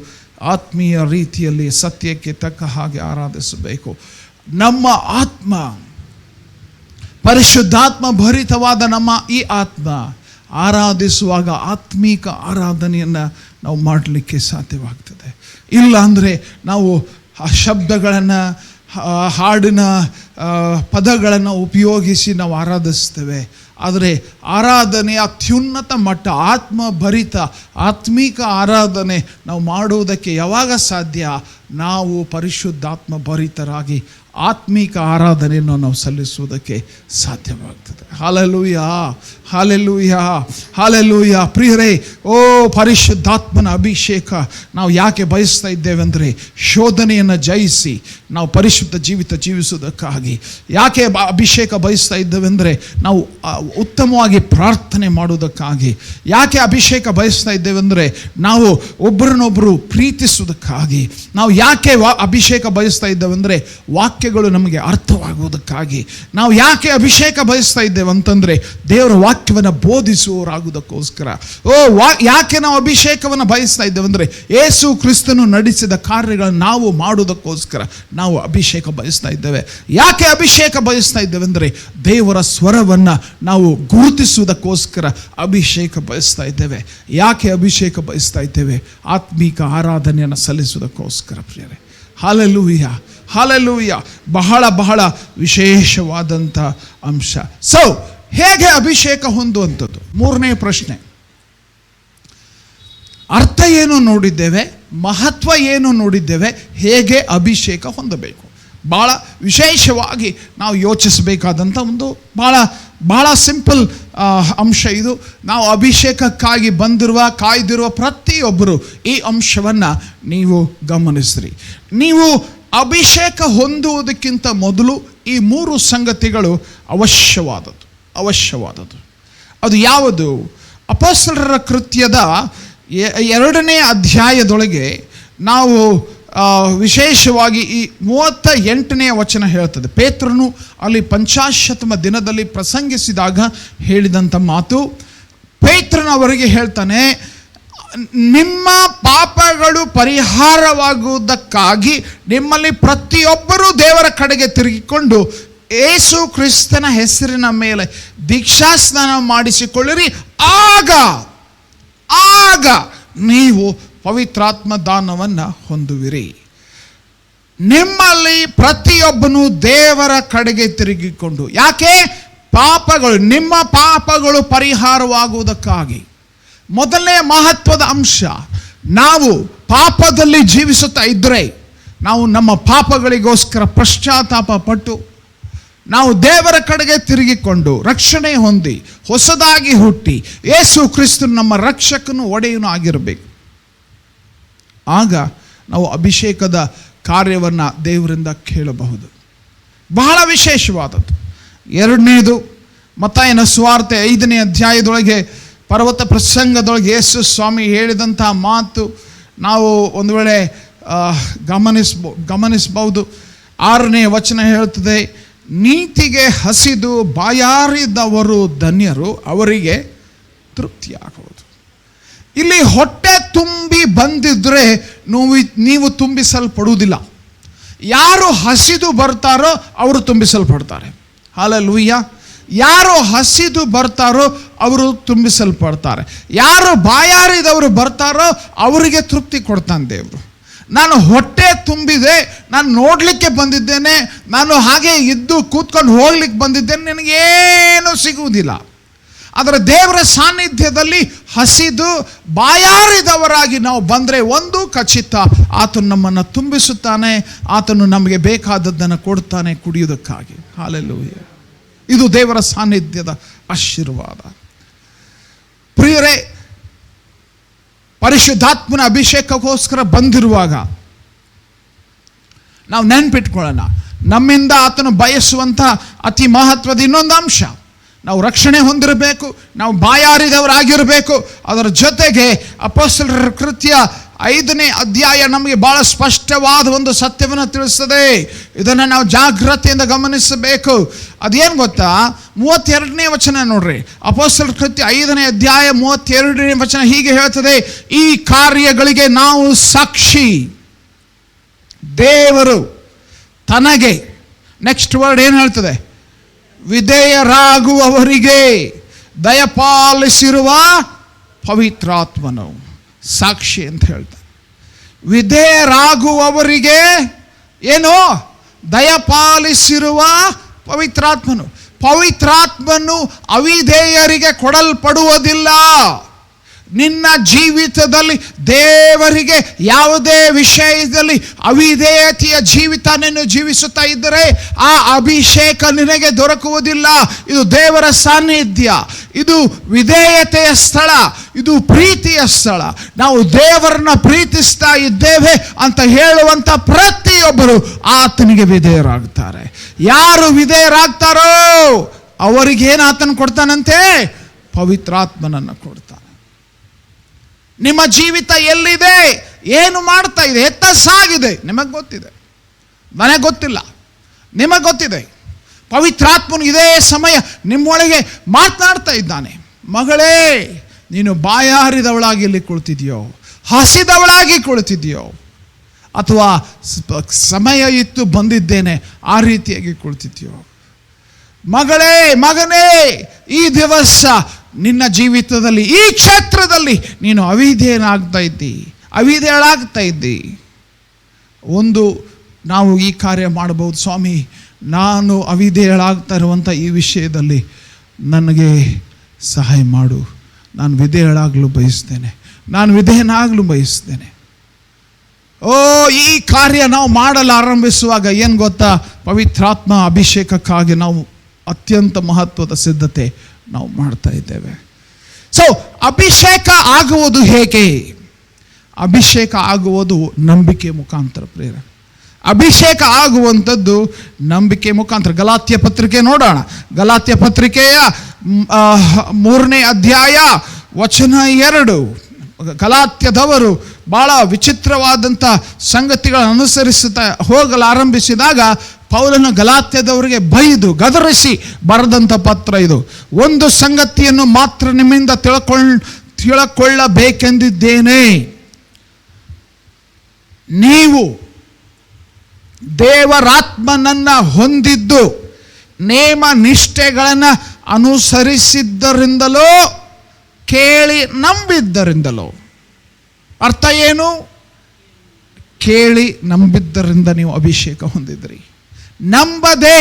ಆತ್ಮೀಯ ರೀತಿಯಲ್ಲಿ ಸತ್ಯಕ್ಕೆ ತಕ್ಕ ಹಾಗೆ ಆರಾಧಿಸಬೇಕು. ನಮ್ಮ ಆತ್ಮ, ಪರಿಶುದ್ಧಾತ್ಮ ಭರಿತವಾದ ನಮ್ಮ ಈ ಆತ್ಮ ಆರಾಧಿಸುವಾಗ ಆತ್ಮೀಕ ಆರಾಧನೆಯನ್ನು ನಾವು ಮಾಡಲಿಕ್ಕೆ ಸಾಧ್ಯವಾಗ್ತದೆ. ಇಲ್ಲ ಅಂದರೆ ನಾವು ಆ ಶಬ್ದಗಳನ್ನು, ಹಾಡಿನ ಪದಗಳನ್ನು ಉಪಯೋಗಿಸಿ ನಾವು ಆರಾಧಿಸ್ತೇವೆ. ಆದರೆ ಆರಾಧನೆಯ ಅತ್ಯುನ್ನತ ಮಟ್ಟ, ಆತ್ಮಭರಿತ ಆತ್ಮೀಕ ಆರಾಧನೆ ನಾವು ಮಾಡುವುದಕ್ಕೆ ಯಾವಾಗ ಸಾಧ್ಯ? ನಾವು ಪರಿಶುದ್ಧಾತ್ಮ ಭರಿತರಾಗಿ ಆತ್ಮೀಕ ಆರಾಧನೆಯನ್ನು ನಾವು ಸಲ್ಲಿಸುವುದಕ್ಕೆ ಸಾಧ್ಯವಾಗ್ತದೆ. Hallelujah, hallelujah, hallelujah. ಪ್ರಿಯರೇ, ಪರಿಶುದ್ಧಾತ್ಮನ ಅಭಿಷೇಕ ನಾವು ಯಾಕೆ ಬಯಸ್ತಾ ಇದ್ದೇವೆ ಅಂದರೆ, ಶೋಧನೆಯನ್ನು ಜಯಿಸಿ ನಾವು ಪರಿಶುದ್ಧ ಜೀವಿತ ಜೀವಿಸುವುದಕ್ಕಾಗಿ. ಯಾಕೆ ಅಭಿಷೇಕ ಬಯಸ್ತಾ ಇದ್ದೇವೆ ಅಂದರೆ, ನಾವು ಉತ್ತಮವಾಗಿ ಪ್ರಾರ್ಥನೆ ಮಾಡುವುದಕ್ಕಾಗಿ. ಯಾಕೆ ಅಭಿಷೇಕ ಬಯಸ್ತಾ ಇದ್ದೇವೆ ಅಂದರೆ, ನಾವು ಒಬ್ಬರನ್ನೊಬ್ಬರು ಪ್ರೀತಿಸುವುದಕ್ಕಾಗಿ. ನಾವು ಯಾಕೆ ಅಭಿಷೇಕ ಬಯಸ್ತಾ ಇದ್ದೇವೆ ಅಂದರೆ, ವಾಕ್ಯಗಳು ನಮಗೆ ಅರ್ಥವಾಗುವುದಕ್ಕಾಗಿ. ನಾವು ಯಾಕೆ ಅಭಿಷೇಕ ಬಯಸ್ತಾ ಇದ್ದೇವೆ ಅಂತಂದರೆ, ದೇವರ ವಾಕ್ಯವನ್ನು ಬೋಧಿಸುವವರಾಗುವುದಕ್ಕೋಸ್ಕರ. ಯಾಕೆ ನಾವು ಅಭಿಷೇಕವನ್ನು ಬಯಸ್ತಾ ಇದ್ದೇವೆ ಅಂದರೆ, ಯೇಸು ಕ್ರಿಸ್ತನು ನಡೆಸಿದ ಕಾರ್ಯಗಳನ್ನು ನಾವು ಮಾಡುವುದಕ್ಕೋಸ್ಕರ ನಾವು ಅಭಿಷೇಕ ಬಯಸ್ತಾ ಇದ್ದೇವೆ. ಯಾಕೆ ಅಭಿಷೇಕ ಬಯಸ್ತಾ ಇದ್ದೇವೆ ಅಂದರೆ, ದೇವರ ಸ್ವರವನ್ನು ನಾವು ಗುರುತಿಸುವುದಕ್ಕೋಸ್ಕರ ಅಭಿಷೇಕ ಬಯಸ್ತಾ ಇದ್ದೇವೆ. ಯಾಕೆ ಅಭಿಷೇಕ ಬಯಸ್ತಾ ಇದ್ದೇವೆ? ಆತ್ಮೀಕ ಆರಾಧನೆಯನ್ನು ಸಲ್ಲಿಸುವುದಕ್ಕೋಸ್ಕರ. ಪ್ರಿಯರೇ, ಹಲ್ಲೆಲೂಯಾ, ಹಲ್ಲೆಲೂಯಾ. ಬಹಳ ಬಹಳ ವಿಶೇಷವಾದಂಥ ಅಂಶ. ಸೊ ಹೇಗೆ ಅಭಿಷೇಕ ಹೊಂದುವಂಥದ್ದು? 3ನೇ ಪ್ರಶ್ನೆ. ಅರ್ಥ ಏನು ನೋಡಿದ್ದೇವೆ, ಮಹತ್ವ ಏನು ನೋಡಿದ್ದೇವೆ, ಹೇಗೆ ಅಭಿಷೇಕ ಹೊಂದಬೇಕು. ಭಾಳ ವಿಶೇಷವಾಗಿ ನಾವು ಯೋಚಿಸಬೇಕಾದಂಥ ಒಂದು ಭಾಳ ಸಿಂಪಲ್ ಅಂಶ ಇದು. ನಾವು ಅಭಿಷೇಕಕ್ಕಾಗಿ ಕಾಯ್ದಿರುವ ಪ್ರತಿಯೊಬ್ಬರು ಈ ಅಂಶವನ್ನು ನೀವು ಗಮನಿಸ್ರಿ. ನೀವು ಅಭಿಷೇಕ ಹೊಂದುವುದಕ್ಕಿಂತ ಮೊದಲು ಈ 3 ಸಂಗತಿಗಳು ಅವಶ್ಯವಾದದ್ದು. ಅದು ಯಾವುದು? ಅಪೊಸ್ತಲರ ಕೃತ್ಯದ 2ನೇ ಅಧ್ಯಾಯದೊಳಗೆ ನಾವು ವಿಶೇಷವಾಗಿ ಈ 38ನೇ ವಚನ ಹೇಳ್ತದೆ. ಪೇತ್ರನು ಅಲ್ಲಿ ಪಂಚಾಶತಮ ದಿನದಲ್ಲಿ ಪ್ರಸಂಗಿಸಿದಾಗ ಹೇಳಿದಂಥ ಮಾತು. ಪೇತ್ರನವರಿಗೆ ಹೇಳ್ತಾನೆ, ನಿಮ್ಮ ಪಾಪಗಳು ಪರಿಹಾರವಾಗುವುದಕ್ಕಾಗಿ ನಿಮ್ಮಲ್ಲಿ ಪ್ರತಿಯೊಬ್ಬರೂ ದೇವರ ಕಡೆಗೆ ತಿರುಗಿಕೊಂಡು ಯೇಸು ಕ್ರಿಸ್ತನ ಹೆಸರಿನ ಮೇಲೆ ದೀಕ್ಷಾಸ್ನಾನ ಮಾಡಿಸಿಕೊಳ್ಳಿರಿ, ಆಗ ನೀವು ಪವಿತ್ರಾತ್ಮ ದಾನವನ್ನು ಹೊಂದುವಿರಿ. ನಿಮ್ಮಲ್ಲಿ ಪ್ರತಿಯೊಬ್ಬನು ದೇವರ ಕಡೆಗೆ ತಿರುಗಿಕೊಂಡು, ಯಾಕೆ? ನಿಮ್ಮ ಪಾಪಗಳು ಪರಿಹಾರವಾಗುವುದಕ್ಕಾಗಿ. ಮೊದಲನೇ ಮಹತ್ವದ ಅಂಶ, ನಾವು ಪಾಪದಲ್ಲಿ ಜೀವಿಸುತ್ತಾ ಇದ್ದರೆ ನಾವು ನಮ್ಮ ಪಾಪಗಳಿಗೋಸ್ಕರ ಪಶ್ಚಾತ್ತಾಪ ಪಟ್ಟು ನಾವು ದೇವರ ಕಡೆಗೆ ತಿರುಗಿಕೊಂಡು ರಕ್ಷಣೆ ಹೊಂದಿ ಹೊಸದಾಗಿ ಹುಟ್ಟಿ ಯೇಸು ಕ್ರಿಸ್ತನು ನಮ್ಮ ರಕ್ಷಕನು ಒಡೆಯನು ಆಗಿರಬೇಕು. ಆಗ ನಾವು ಅಭಿಷೇಕದ ಕಾರ್ಯವನ್ನು ದೇವರಿಂದ ಕೇಳಬಹುದು. ಬಹಳ ವಿಶೇಷವಾದದ್ದು. ಎರಡನೇದು, ಮತ್ತಾಯನ ಸುವಾರ್ತೆ 5ನೇ ಅಧ್ಯಾಯದೊಳಗೆ ಪರ್ವತ ಪ್ರಸಂಗದೊಳಗೆ ಯೇಸು ಸ್ವಾಮಿ ಹೇಳಿದಂಥ ಮಾತು ನಾವು ಒಂದು ವೇಳೆ ಗಮನಿಸಬಹುದು. 6ನೇ ವಚನ ಹೇಳ್ತದೆ, ನೀತಿಗೆ ಹಸಿದು ಬಾಯಾರಿದವರು ಧನ್ಯರು, ಅವರಿಗೆ ತೃಪ್ತಿಯಾಗುವುದು. ಇಲ್ಲಿ ಹೊಟ್ಟೆ ತುಂಬಿ ಬಂದಿದ್ರೆ ನೀವು ತುಂಬಿಸಲ್ಪಡುವುದಿಲ್ಲ. ಯಾರು ಹಸಿದು ಬರ್ತಾರೋ ಅವರು ತುಂಬಿಸಲ್ಪಡ್ತಾರೆ. ಹಲ್ಲೆಲೂಯಾ. ಯಾರು ಹಸಿದು ಬರ್ತಾರೋ ಅವರು ತುಂಬಿಸಲ್ಪಡ್ತಾರೆ. ಯಾರು ಬಾಯಾರಿದವರು ಬರ್ತಾರೋ ಅವರಿಗೆ ತೃಪ್ತಿ ಕೊಡ್ತಾನೆ ದೇವರು. ನಾನು ಹೊಟ್ಟೆ ತುಂಬಿದೆ, ನಾನು ನೋಡಲಿಕ್ಕೆ ಬಂದಿದ್ದೇನೆ, ನಾನು ಹಾಗೆ ಇದ್ದು ಕೂತ್ಕೊಂಡು ಹೋಗ್ಲಿಕ್ಕೆ ಬಂದಿದ್ದೇನೆ, ನನಗೇನು ಸಿಗುವುದಿಲ್ಲ. ಆದರೆ ದೇವರ ಸಾನ್ನಿಧ್ಯದಲ್ಲಿ ಹಸಿದು ಬಾಯಾರಿದವರಾಗಿ ನಾವು ಬಂದರೆ ಒಂದು ಖಚಿತ, ಆತನು ನಮ್ಮನ್ನು ತುಂಬಿಸುತ್ತಾನೆ, ಆತನು ನಮಗೆ ಬೇಕಾದದ್ದನ್ನು ಕೊಡ್ತಾನೆ ಕುಡಿಯುವುದಕ್ಕಾಗಿ. ಹಲ್ಲೆಲೂಯಾ. ಇದು ದೇವರ ಸಾನ್ನಿಧ್ಯದ ಆಶೀರ್ವಾದ. ಪ್ರಿಯರೇ, ಪರಿಶುದ್ಧಾತ್ಮನ ಅಭಿಷೇಕಕ್ಕೋಸ್ಕರ ಬಂದಿರುವಾಗ ನಾವು ನೆನ್ಪಿಟ್ಕೊಳ್ಳೋಣ, ನಮ್ಮಿಂದ ಆತನು ಬಯಸುವಂಥ ಅತಿ ಮಹತ್ವದ ಇನ್ನೊಂದು ಅಂಶ, ನಾವು ರಕ್ಷಣೆ ಹೊಂದಿರಬೇಕು, ನಾವು ಬಾಯಾರಿದವರಾಗಿರಬೇಕು. ಅದರ ಜೊತೆಗೆ ಅಪೊಸ್ತಲರ ಕೃತ್ಯ 5ನೇ ಅಧ್ಯಾಯ ನಮಗೆ ಬಹಳ ಸ್ಪಷ್ಟವಾದ ಒಂದು ಸತ್ಯವನ್ನು ತಿಳಿಸ್ತದೆ. ಇದನ್ನು ನಾವು ಜಾಗ್ರತೆಯಿಂದ ಗಮನಿಸಬೇಕು. ಅದೇನು ಗೊತ್ತಾ? 32ನೇ ವಚನ ನೋಡ್ರಿ. ಅಪೊಸ್ತಲರ ಕೃತ್ಯ 5ನೇ ಅಧ್ಯಾಯ 32ನೇ ವಚನ ಹೀಗೆ ಹೇಳ್ತದೆ, ಈ ಕಾರ್ಯಗಳಿಗೆ ನಾವು ಸಾಕ್ಷಿ. ದೇವರು ತನಗೆ, ನೆಕ್ಸ್ಟ್ ವರ್ಡ್ ಏನು ಹೇಳ್ತದೆ? ವಿಧೇಯರಾಗುವವರಿಗೆ ದಯಪಾಲಿಸಿರುವ ಪವಿತ್ರಾತ್ಮನು ಸಾಕ್ಷಿ ಅಂತ ಹೇಳ್ತಾರೆ. ವಿಧೇಯರಾಗುವವರಿಗೆ ಏನು? ದಯಪಾಲಿಸಿರುವ ಪವಿತ್ರಾತ್ಮನು. ಪವಿತ್ರಾತ್ಮನು ಅವಿಧೇಯರಿಗೆ ಕೊಡಲ್ಪಡುವುದಿಲ್ಲ. ನಿನ್ನ ಜೀವಿತದಲ್ಲಿ ದೇವರಿಗೆ ಯಾವುದೇ ವಿಷಯದಲ್ಲಿ ಅವಿಧೇಯತೆಯ ಜೀವಿತ ನೀನು ಜೀವಿಸುತ್ತಾ ಇದ್ದರೆ ಆ ಅಭಿಷೇಕ ನಿನಗೆ ದೊರಕುವುದಿಲ್ಲ. ಇದು ದೇವರ ಸಾನ್ನಿಧ್ಯ, ಇದು ವಿಧೇಯತೆಯ ಸ್ಥಳ, ಇದು ಪ್ರೀತಿಯ ಸ್ಥಳ. ನಾವು ದೇವರನ್ನ ಪ್ರೀತಿಸ್ತಾ ಇದ್ದೇವೆ ಅಂತ ಹೇಳುವಂಥ ಪ್ರತಿಯೊಬ್ಬರು ಆತನಿಗೆ ವಿಧೇಯರಾಗ್ತಾರೆ. ಯಾರು ವಿಧೇಯರಾಗ್ತಾರೋ ಅವರಿಗೇನು ಆತನ ಕೊಡ್ತಾನಂತೆ? ಪವಿತ್ರಾತ್ಮನನ್ನು ಕೊಡ್ತಾನೆ. ನಿಮ್ಮ ಜೀವಿತ ಎಲ್ಲಿದೆ, ಏನು ಮಾಡ್ತಾ ಇದೆ, ಎತ್ತ ಸಾಗಿದೆ, ನಿಮಗೆ ಗೊತ್ತಿದೆ, ನನಗೆ ಗೊತ್ತಿಲ್ಲ, ನಿಮಗೆ ಗೊತ್ತಿದೆ. ಪವಿತ್ರಾತ್ಮನು ಇದೇ ಸಮಯ ನಿಮ್ಮೊಳಗೆ ಮಾತನಾಡ್ತಾ ಇದ್ದಾನೆ. ಮಗಳೇ, ನೀನು ಬಾಯಾರಿದವಳಾಗಿ ಇಲ್ಲಿ ಕುಳಿತಿದೆಯೋ, ಹಸಿದವಳಾಗಿ ಕುಳಿತಿದೆಯೋ, ಅಥವಾ ಸಮಯ ಇತ್ತು ಬಂದಿದ್ದೇನೆ ಆ ರೀತಿಯಾಗಿ ಕುಳಿತಿದೆಯೋ? ಮಗಳೇ, ಮಗನೇ, ಈ ದಿವಸ ನಿನ್ನ ಜೀವಿತದಲ್ಲಿ ಈ ಕ್ಷೇತ್ರದಲ್ಲಿ ನೀನು ಅವಿಧೇಯನಾಗ್ತಾ ಇದ್ದಿ. ಒಂದು ನಾವು ಈ ಕಾರ್ಯ ಮಾಡಬಹುದು. ಸ್ವಾಮಿ, ನಾನು ಅವಿಧೇಯಳಾಗ್ತಾ ಇರುವಂಥ ಈ ವಿಷಯದಲ್ಲಿ ನನಗೆ ಸಹಾಯ ಮಾಡು. ನಾನು ವಿಧೇಯಳಾಗಲು ಬಯಸ್ತೇನೆ, ನಾನು ವಿಧೇಯನಾಗಲು ಬಯಸ್ತೇನೆ. ಈ ಕಾರ್ಯ ನಾವು ಮಾಡಲು ಆರಂಭಿಸುವಾಗ ಏನು ಗೊತ್ತಾ? ಪವಿತ್ರಾತ್ಮ ಅಭಿಷೇಕಕ್ಕಾಗಿ ನಾವು ಅತ್ಯಂತ ಮಹತ್ವದ ಸಿದ್ಧತೆ ನಾವು ಮಾಡ್ತಾ ಇದ್ದೇವೆ. ಸೊ ಅಭಿಷೇಕ ಆಗುವುದು ಹೇಗೆ? ಅಭಿಷೇಕ ಆಗುವುದು ನಂಬಿಕೆ ಮುಖಾಂತರ. ಪ್ರಿಯರೇ, ಅಭಿಷೇಕ ಆಗುವಂಥದ್ದು ನಂಬಿಕೆ ಮುಖಾಂತರ. ಗಲಾತ್ಯ ಪತ್ರಿಕೆ ನೋಡೋಣ. ಗಲಾತ್ಯ ಪತ್ರಿಕೆಯ 3ನೇ ಅಧ್ಯಾಯ ವಚನ 2. ಗಲಾತ್ಯದವರು ಭಾಳ ವಿಚಿತ್ರವಾದಂಥ ಸಂಗತಿಗಳನ್ನು ಅನುಸರಿಸುತ್ತಾ ಹೋಗಲಾರಂಭಿಸಿದಾಗ ಪೌಲನು ಗಲಾತ್ಯದವರಿಗೆ ಬೈದು ಗದರಿಸಿ ಬರೆದಂಥ ಪತ್ರ ಇದು. ಒಂದು ಸಂಗತಿಯನ್ನು ಮಾತ್ರ ನಿಮ್ಮಿಂದ ತಿಳ್ಕೊಳ್ಳಬೇಕೆಂದಿದ್ದೇನೆ, ನೀವು ದೇವರಾತ್ಮನನ್ನು ಹೊಂದಿದ್ದು ನೇಮ ನಿಷ್ಠೆಗಳನ್ನು ಅನುಸರಿಸಿದ್ದರಿಂದಲೋ ಕೇಳಿ ನಂಬಿದ್ದರಿಂದಲೋ. ಅರ್ಥ ಏನು? ಕೇಳಿ ನಂಬಿದ್ದರಿಂದ ನೀವು ಅಭಿಷೇಕ ಹೊಂದಿದ್ರಿ. ನಂಬದೆ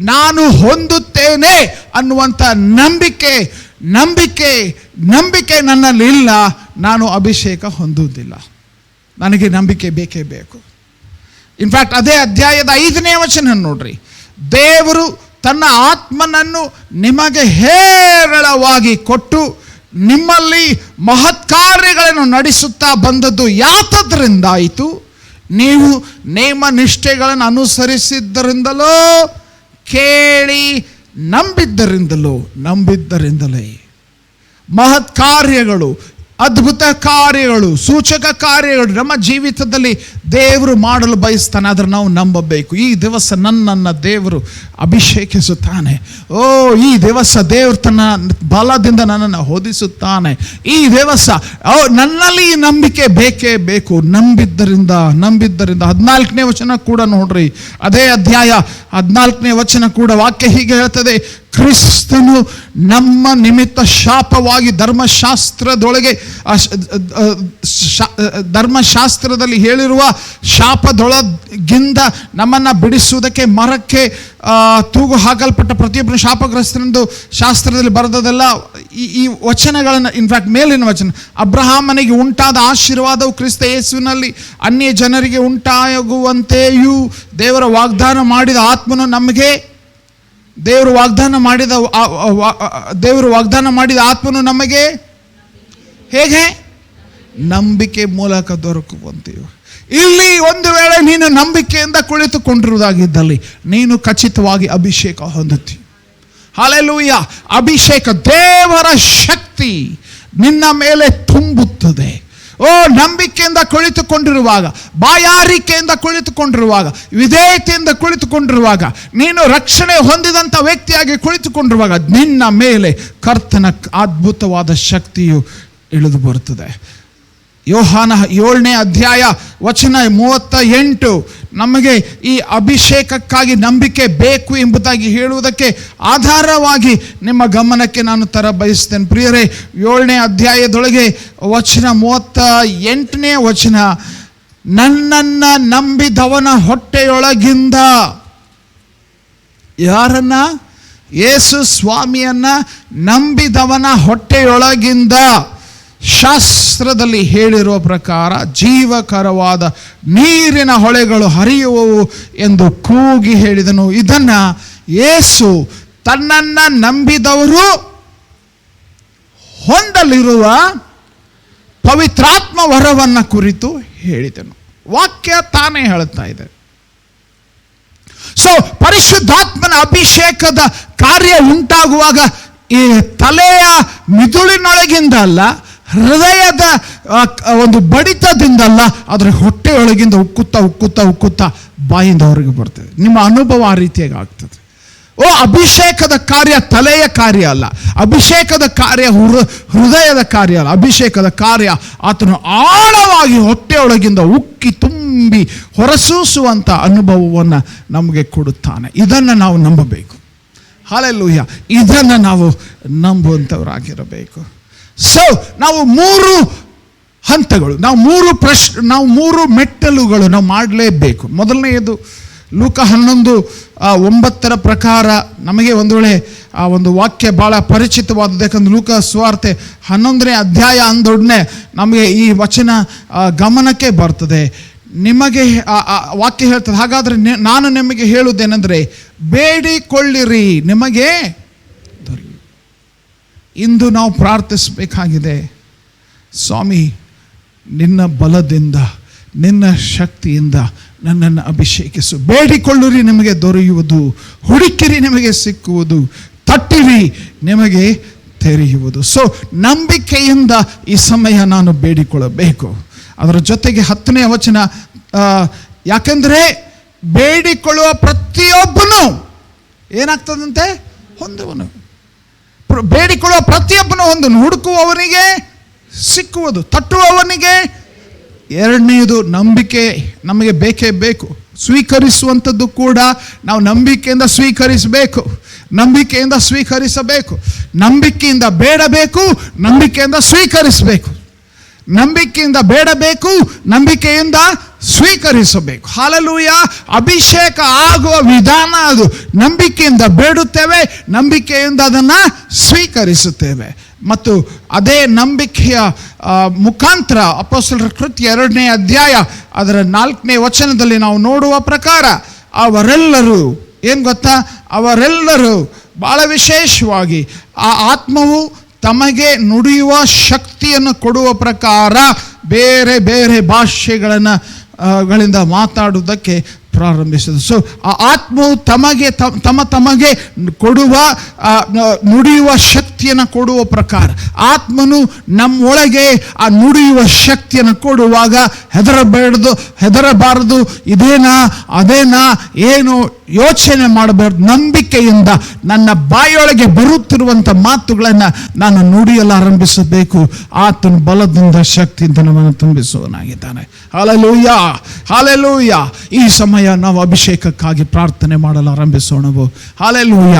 ನಾನು ಹೊಂದುತ್ತೇನೆ ಅನ್ನುವಂಥ ನಂಬಿಕೆ ನನ್ನಲ್ಲಿ ಇಲ್ಲ, ನಾನು ಅಭಿಷೇಕ ಹೊಂದುವುದಿಲ್ಲ. ನನಗೆ ನಂಬಿಕೆ ಬೇಕೇ ಬೇಕು. ಇನ್ಫ್ಯಾಕ್ಟ್ ಅದೇ ಅಧ್ಯಾಯದ 5ನೇ ವಚನ ನೋಡ್ರಿ. ದೇವರು ತನ್ನ ಆತ್ಮನನ್ನು ನಿಮಗೆ ಹೇರಳವಾಗಿ ಕೊಟ್ಟು ನಿಮ್ಮಲ್ಲಿ ಮಹತ್ಕಾರ್ಯಗಳನ್ನು ನಡೆಸುತ್ತಾ ಬಂದದ್ದು ಯಾತದ್ರಿಂದ ಆಯಿತು? ನೀವು ನೇಮ ನಿಷ್ಠೆಗಳನ್ನು ಅನುಸರಿಸಿದ್ದರಿಂದಲೋ ಕೇಳಿ ನಂಬಿದ್ದರಿಂದಲೇ. ಮಹತ್ಕಾರ್ಯಗಳು, ಅದ್ಭುತ ಕಾರ್ಯಗಳು, ಸೂಚಕ ಕಾರ್ಯಗಳು ನಮ್ಮ ಜೀವಿತದಲ್ಲಿ ದೇವರು ಮಾಡಲು ಬಯಸ್ತಾನೆ. ಆದರೆ ನಾವು ನಂಬಬೇಕು. ಈ ದಿವಸ ನನ್ನನ್ನು ದೇವರು ಅಭಿಷೇಕಿಸುತ್ತಾನೆ. ಈ ದಿವಸ ದೇವರು ತನ್ನ ಬಲದಿಂದ ನನ್ನನ್ನು ಹೊದಿಸುತ್ತಾನೆ. ಈ ದಿವಸ ನನ್ನಲ್ಲಿ ನಂಬಿಕೆ ಬೇಕೇ ಬೇಕು. ನಂಬಿದ್ದರಿಂದ 14ನೇ ವಚನ ಕೂಡ ನೋಡ್ರಿ. ಅದೇ ಅಧ್ಯಾಯ 14ನೇ ವಚನ ಕೂಡ ವಾಕ್ಯ ಹೀಗೆ ಹೇಳ್ತದೆ, ಕ್ರಿಸ್ತನು ನಮ್ಮ ನಿಮಿತ್ತ ಶಾಪವಾಗಿ ಧರ್ಮಶಾಸ್ತ್ರದಲ್ಲಿ ಹೇಳಿರುವ ಶಾಪದೊಳಗಿಂದ ನಮ್ಮನ್ನು ಬಿಡಿಸುವುದಕ್ಕೆ ಮರಕ್ಕೆ ತೂಗು ಹಾಕಲ್ಪಟ್ಟ ಪ್ರತಿಯೊಬ್ಬರು ಶಾಪಗ್ರಸ್ತನೆಂದು ಶಾಸ್ತ್ರದಲ್ಲಿ ಬರೆದದೆಲ್ಲ ಈ ವಚನಗಳನ್ನು, ಇನ್ಫ್ಯಾಕ್ಟ್ ಮೇಲಿನ ವಚನ, ಅಬ್ರಹಾಮನಿಗೆ ಉಂಟಾದ ಆಶೀರ್ವಾದವು ಕ್ರಿಸ್ತ ಯೇಸುವಿನಲ್ಲಿ ಅನ್ಯ ಜನರಿಗೆ ಉಂಟಾಗುವಂತೆಯೂ ದೇವರು ವಾಗ್ದಾನ ಮಾಡಿದ ಆತ್ಮನು ನಮಗೆ ದೇವರು ವಾಗ್ದಾನ ಮಾಡಿದ ಆತ್ಮನು ನಮಗೆ ಹೇಗೆ? ನಂಬಿಕೆ ಮೂಲಕ ದೊರಕುವಂತೆಯೋ. ಇಲ್ಲಿ ಒಂದು ವೇಳೆ ನೀನು ನಂಬಿಕೆಯಿಂದ ಕುಳಿತುಕೊಂಡಿರುವುದಾಗಿದ್ದಲ್ಲಿ ನೀನು ಖಚಿತವಾಗಿ ಅಭಿಷೇಕ ಹೊಂದುತ್ತಿ. ಹಲ್ಲೆಲೂಯ! ಅಭಿಷೇಕ, ದೇವರ ಶಕ್ತಿ ನಿನ್ನ ಮೇಲೆ ತುಂಬುತ್ತದೆ. ನಂಬಿಕೆಯಿಂದ ಕುಳಿತುಕೊಂಡಿರುವಾಗ, ಬಾಯಾರಿಕೆಯಿಂದ ಕುಳಿತುಕೊಂಡಿರುವಾಗ, ವಿಧೇಯತೆಯಿಂದ ಕುಳಿತುಕೊಂಡಿರುವಾಗ, ನೀನು ರಕ್ಷಣೆ ಹೊಂದಿದಂಥ ವ್ಯಕ್ತಿಯಾಗಿ ಕುಳಿತುಕೊಂಡಿರುವಾಗ ನಿನ್ನ ಮೇಲೆ ಕರ್ತನ ಅದ್ಭುತವಾದ ಶಕ್ತಿಯು ಇಳಿದು ಬರುತ್ತದೆ. ಯೋಹಾನ 7ನೇ ಅಧ್ಯಾಯ ವಚನ 38 ನಮಗೆ ಈ ಅಭಿಷೇಕಕ್ಕಾಗಿ ನಂಬಿಕೆ ಬೇಕು ಎಂಬುದಾಗಿ ಹೇಳುವುದಕ್ಕೆ ಆಧಾರವಾಗಿ ನಿಮ್ಮ ಗಮನಕ್ಕೆ ನಾನು ತರ ಬಯಸ್ತೇನೆ. ಪ್ರಿಯರೇ, 7ನೇ ಅಧ್ಯಾಯದೊಳಗೆ ವಚನ 38ನೇ ವಚನ, ನನ್ನನ್ನು ನಂಬಿದವನ ಹೊಟ್ಟೆಯೊಳಗಿಂದ, ಯಾರನ್ನ? ಯೇಸು ಸ್ವಾಮಿಯನ್ನ ನಂಬಿದವನ ಹೊಟ್ಟೆಯೊಳಗಿಂದ ಶಾಸ್ತ್ರದಲ್ಲಿ ಹೇಳಿರುವ ಪ್ರಕಾರ ಜೀವಕರವಾದ ನೀರಿನ ಹೊಳೆಗಳು ಹರಿಯುವವು ಎಂದು ಕೂಗಿ ಹೇಳಿದನು. ಇದನ್ನ ಯೇಸು ತನ್ನನ್ನ ನಂಬಿದವರು ಹೊಂದಲಿರುವ ಪವಿತ್ರಾತ್ಮ ವರವನ್ನ ಕುರಿತು ಹೇಳಿದನು. ವಾಕ್ಯ ತಾನೇ ಹೇಳುತ್ತಾ ಇದೆ. ಸೊ ಪರಿಶುದ್ಧಾತ್ಮನ ಅಭಿಷೇಕದ ಕಾರ್ಯ ಉಂಟಾಗುವಾಗ ಈ ತಲೆಯ ಮಿದುಳಿನೊಳಗಿಂದ ಅಲ್ಲ, ಹೃದಯದ ಒಂದು ಬಡಿತದಿಂದಲ್ಲ, ಅದರ ಹೊಟ್ಟೆಯೊಳಗಿಂದ ಉಕ್ಕುತ್ತಾ ಬಾಯಿಂದ ಹೊರಗೆ ಬರ್ತದೆ. ನಿಮ್ಮ ಅನುಭವ ಆ ರೀತಿಯಾಗಿ ಆಗ್ತದೆ. ಅಭಿಷೇಕದ ಕಾರ್ಯ ತಲೆಯ ಕಾರ್ಯ ಅಲ್ಲ, ಅಭಿಷೇಕದ ಕಾರ್ಯ ಹೃದಯದ ಕಾರ್ಯ ಅಲ್ಲ. ಅಭಿಷೇಕದ ಕಾರ್ಯ ಆತನು ಆಳವಾಗಿ ಹೊಟ್ಟೆಯೊಳಗಿಂದ ಉಕ್ಕಿ ತುಂಬಿ ಹೊರಸೂಸುವಂಥ ಅನುಭವವನ್ನು ನಮಗೆ ಕೊಡುತ್ತಾನೆ. ಇದನ್ನು ನಾವು ನಂಬಬೇಕು. ಹಲ್ಲೆಲೂಯ! ಇದನ್ನು ನಾವು ನಂಬುವಂಥವರಾಗಿರಬೇಕು. ಸೊ ನಾವು 3 ಹಂತಗಳು, ನಾವು 3 ಮೆಟ್ಟಲುಗಳು ನಾವು ಮಾಡಲೇಬೇಕು. ಮೊದಲನೆಯದು ಲೂಕ 11:9 ಪ್ರಕಾರ ನಮಗೆ ಒಂದು ವೇಳೆ ಆ ಒಂದು ವಾಕ್ಯ ಭಾಳ ಪರಿಚಿತವಾದದ್ದು. ಯಾಕಂದ್ರೆ ಲೂಕ ಸುವಾರ್ತೆ 11ನೇ ಅಧ್ಯಾಯ ಅಂದೊಡನೆ ನಮಗೆ ಈ ವಚನ ಗಮನಕ್ಕೆ ಬರ್ತದೆ. ನಿಮಗೆ ವಾಕ್ಯ ಹೇಳ್ತದೆ, ಹಾಗಾದರೆ ನಾನು ನಿಮಗೆ ಹೇಳುವುದೇನೆಂದರೆ, ಬೇಡಿಕೊಳ್ಳಿರಿ ನಿಮಗೆ ದೊರೆಯುವುದು. ಇಂದು ನಾವು ಪ್ರಾರ್ಥಿಸಬೇಕಾಗಿದೆ, ಸ್ವಾಮಿ ನಿನ್ನ ಬಲದಿಂದ ನಿನ್ನ ಶಕ್ತಿಯಿಂದ ನನ್ನನ್ನು ಅಭಿಷೇಕಿಸು. ಬೇಡಿಕೊಳ್ಳಿರಿ ನಿಮಗೆ ದೊರೆಯುವುದು, ಹುಡುಕಿರಿ ನಿಮಗೆ ಸಿಕ್ಕುವುದು, ತಟ್ಟಿರಿ ನಿಮಗೆ ತೆರೆಯುವುದು. ಸೊ ನಂಬಿಕೆಯಿಂದ ಈ ಸಮಯ ನಾನು ಬೇಡಿಕೊಳ್ಳಬೇಕು. ಅದರ ಜೊತೆಗೆ 10ನೇ ವಚನ, ಯಾಕೆಂದರೆ ಬೇಡಿಕೊಳ್ಳುವ ಪ್ರತಿಯೊಬ್ಬನು ಏನಾಗ್ತದಂತೆ? ಹೊಂದುವನು. ಬೇಡಿಕೊಳ್ಳುವ ಪ್ರತಿಯೊಬ್ಬನು ಹೊಂದನು. ಹುಡುಕುವವನಿಗೆ ಸಿಕ್ಕುವುದು, ತಟ್ಟುವವನಿಗೆ. ಎರಡನೆಯದು ನಂಬಿಕೆ ನಮಗೆ ಬೇಕೇ ಬೇಕು. ಸ್ವೀಕರಿಸುವಂಥದ್ದು ಕೂಡ ನಾವು ನಂಬಿಕೆಯಿಂದ ಸ್ವೀಕರಿಸಬೇಕು, ನಂಬಿಕೆಯಿಂದ ಸ್ವೀಕರಿಸಬೇಕು. ನಂಬಿಕೆಯಿಂದ ಬೇಡಬೇಕು, ನಂಬಿಕೆಯಿಂದ ಸ್ವೀಕರಿಸಬೇಕು. ನಂಬಿಕೆಯಿಂದ ಬೇಡಬೇಕು, ನಂಬಿಕೆಯಿಂದ ಸ್ವೀಕರಿಸಬೇಕು. ಹಲ್ಲೆಲೂಯ. ಅಭಿಷೇಕ ಆಗುವ ವಿಧಾನ ಅದು. ನಂಬಿಕೆಯಿಂದ ಬೇಡುತ್ತೇವೆ, ನಂಬಿಕೆಯಿಂದ ಅದನ್ನು ಸ್ವೀಕರಿಸುತ್ತೇವೆ. ಮತ್ತು ಅದೇ ನಂಬಿಕೆಯ ಮುಖಾಂತರ ಅಪೊಸ್ತಲರ ಕೃತ್ಯ 2ನೇ ಅಧ್ಯಾಯ ಅದರ 4ನೇ ವಚನದಲ್ಲಿ ನಾವು ನೋಡುವ ಪ್ರಕಾರ ಅವರೆಲ್ಲರೂ ಏನು ಗೊತ್ತಾ, ಅವರೆಲ್ಲರೂ ಬಹಳ ವಿಶೇಷವಾಗಿ ಆ ಆತ್ಮವು ತಮಗೆ ನುಡಿಯುವ ಶಕ್ತಿಯನ್ನು ಕೊಡುವ ಪ್ರಕಾರ ಬೇರೆ ಬೇರೆ ಭಾಷೆಗಳಿಂದ ಮಾತಾಡುವುದಕ್ಕೆ ಪ್ರಾರಂಭಿಸಿದರು. ಸೊ ಆ ಆತ್ಮವು ತಮಗೆ ಕೊಡುವ ನುಡಿಯುವ ಶಕ್ತಿಯನ್ನು ಕೊಡುವ ಪ್ರಕಾರ, ಆತ್ಮನು ನಮ್ಮೊಳಗೆ ಆ ನುಡಿಯುವ ಶಕ್ತಿಯನ್ನು ಕೊಡುವಾಗ ಹೆದರಬಾರದು. ಇದೇನಾ ಅದೇನಾ ಏನು ಯೋಚನೆ ಮಾಡಬಾರ್ದು. ನಂಬಿಕೆಯಿಂದ ನನ್ನ ಬಾಯೊಳಗೆ ಬರುತ್ತಿರುವಂಥ ಮಾತುಗಳನ್ನು ನಾನು ನುಡಿಯಲು ಆರಂಭಿಸಬೇಕು. ಆತನ ಬಲದಿಂದ ಶಕ್ತಿಯಿಂದ ನಮ್ಮನ್ನು ತುಂಬಿಸುವನಾಗಿದ್ದಾನೆ. Hallelujah, hallelujah. ಈ ಸಮಯ ನಾವು ಅಭಿಷೇಕಕ್ಕಾಗಿ ಪ್ರಾರ್ಥನೆ ಮಾಡಲು ಆರಂಭಿಸೋಣವು. ಹಲ್ಲೆಲೂಯ.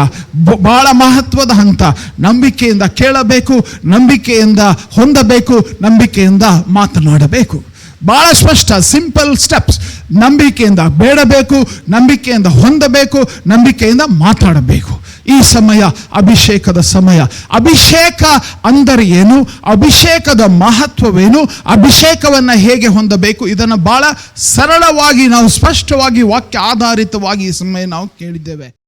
ಬಹಳ ಮಹತ್ವದ ಹಂತ. ನಂಬಿಕೆಯಿಂದ ಕೇಳಬೇಕು, ನಂಬಿಕೆಯಿಂದ ಹೊಂದಬೇಕು, ನಂಬಿಕೆಯಿಂದ ಮಾತನಾಡಬೇಕು. ಬಹಳ ಸ್ಪಷ್ಟ, ಸಿಂಪಲ್ ಸ್ಟೆಪ್ಸ್. ನಂಬಿಕೆಯಿಂದ ಬೇಡಬೇಕು, ನಂಬಿಕೆಯಿಂದ ಹೊಂದಬೇಕು, ನಂಬಿಕೆಯಿಂದ ಮಾತಾಡಬೇಕು. ಈ ಸಮಯ ಅಭಿಷೇಕದ ಸಮಯ. ಅಭಿಷೇಕ ಅಂದರೆ ಏನು? ಅಭಿಷೇಕದ ಮಹತ್ವವೇನು? ಅಭಿಷೇಕವನ್ನು ಹೇಗೆ ಹೊಂದಬೇಕು? ಇದನ್ನು ಬಹಳ ಸರಳವಾಗಿ ನಾವು ಸ್ಪಷ್ಟವಾಗಿ ವಾಕ್ಯ ಆಧಾರಿತವಾಗಿ ಈ ಸಮಯ ನಾವು ಕೇಳಿದ್ದೇವೆ.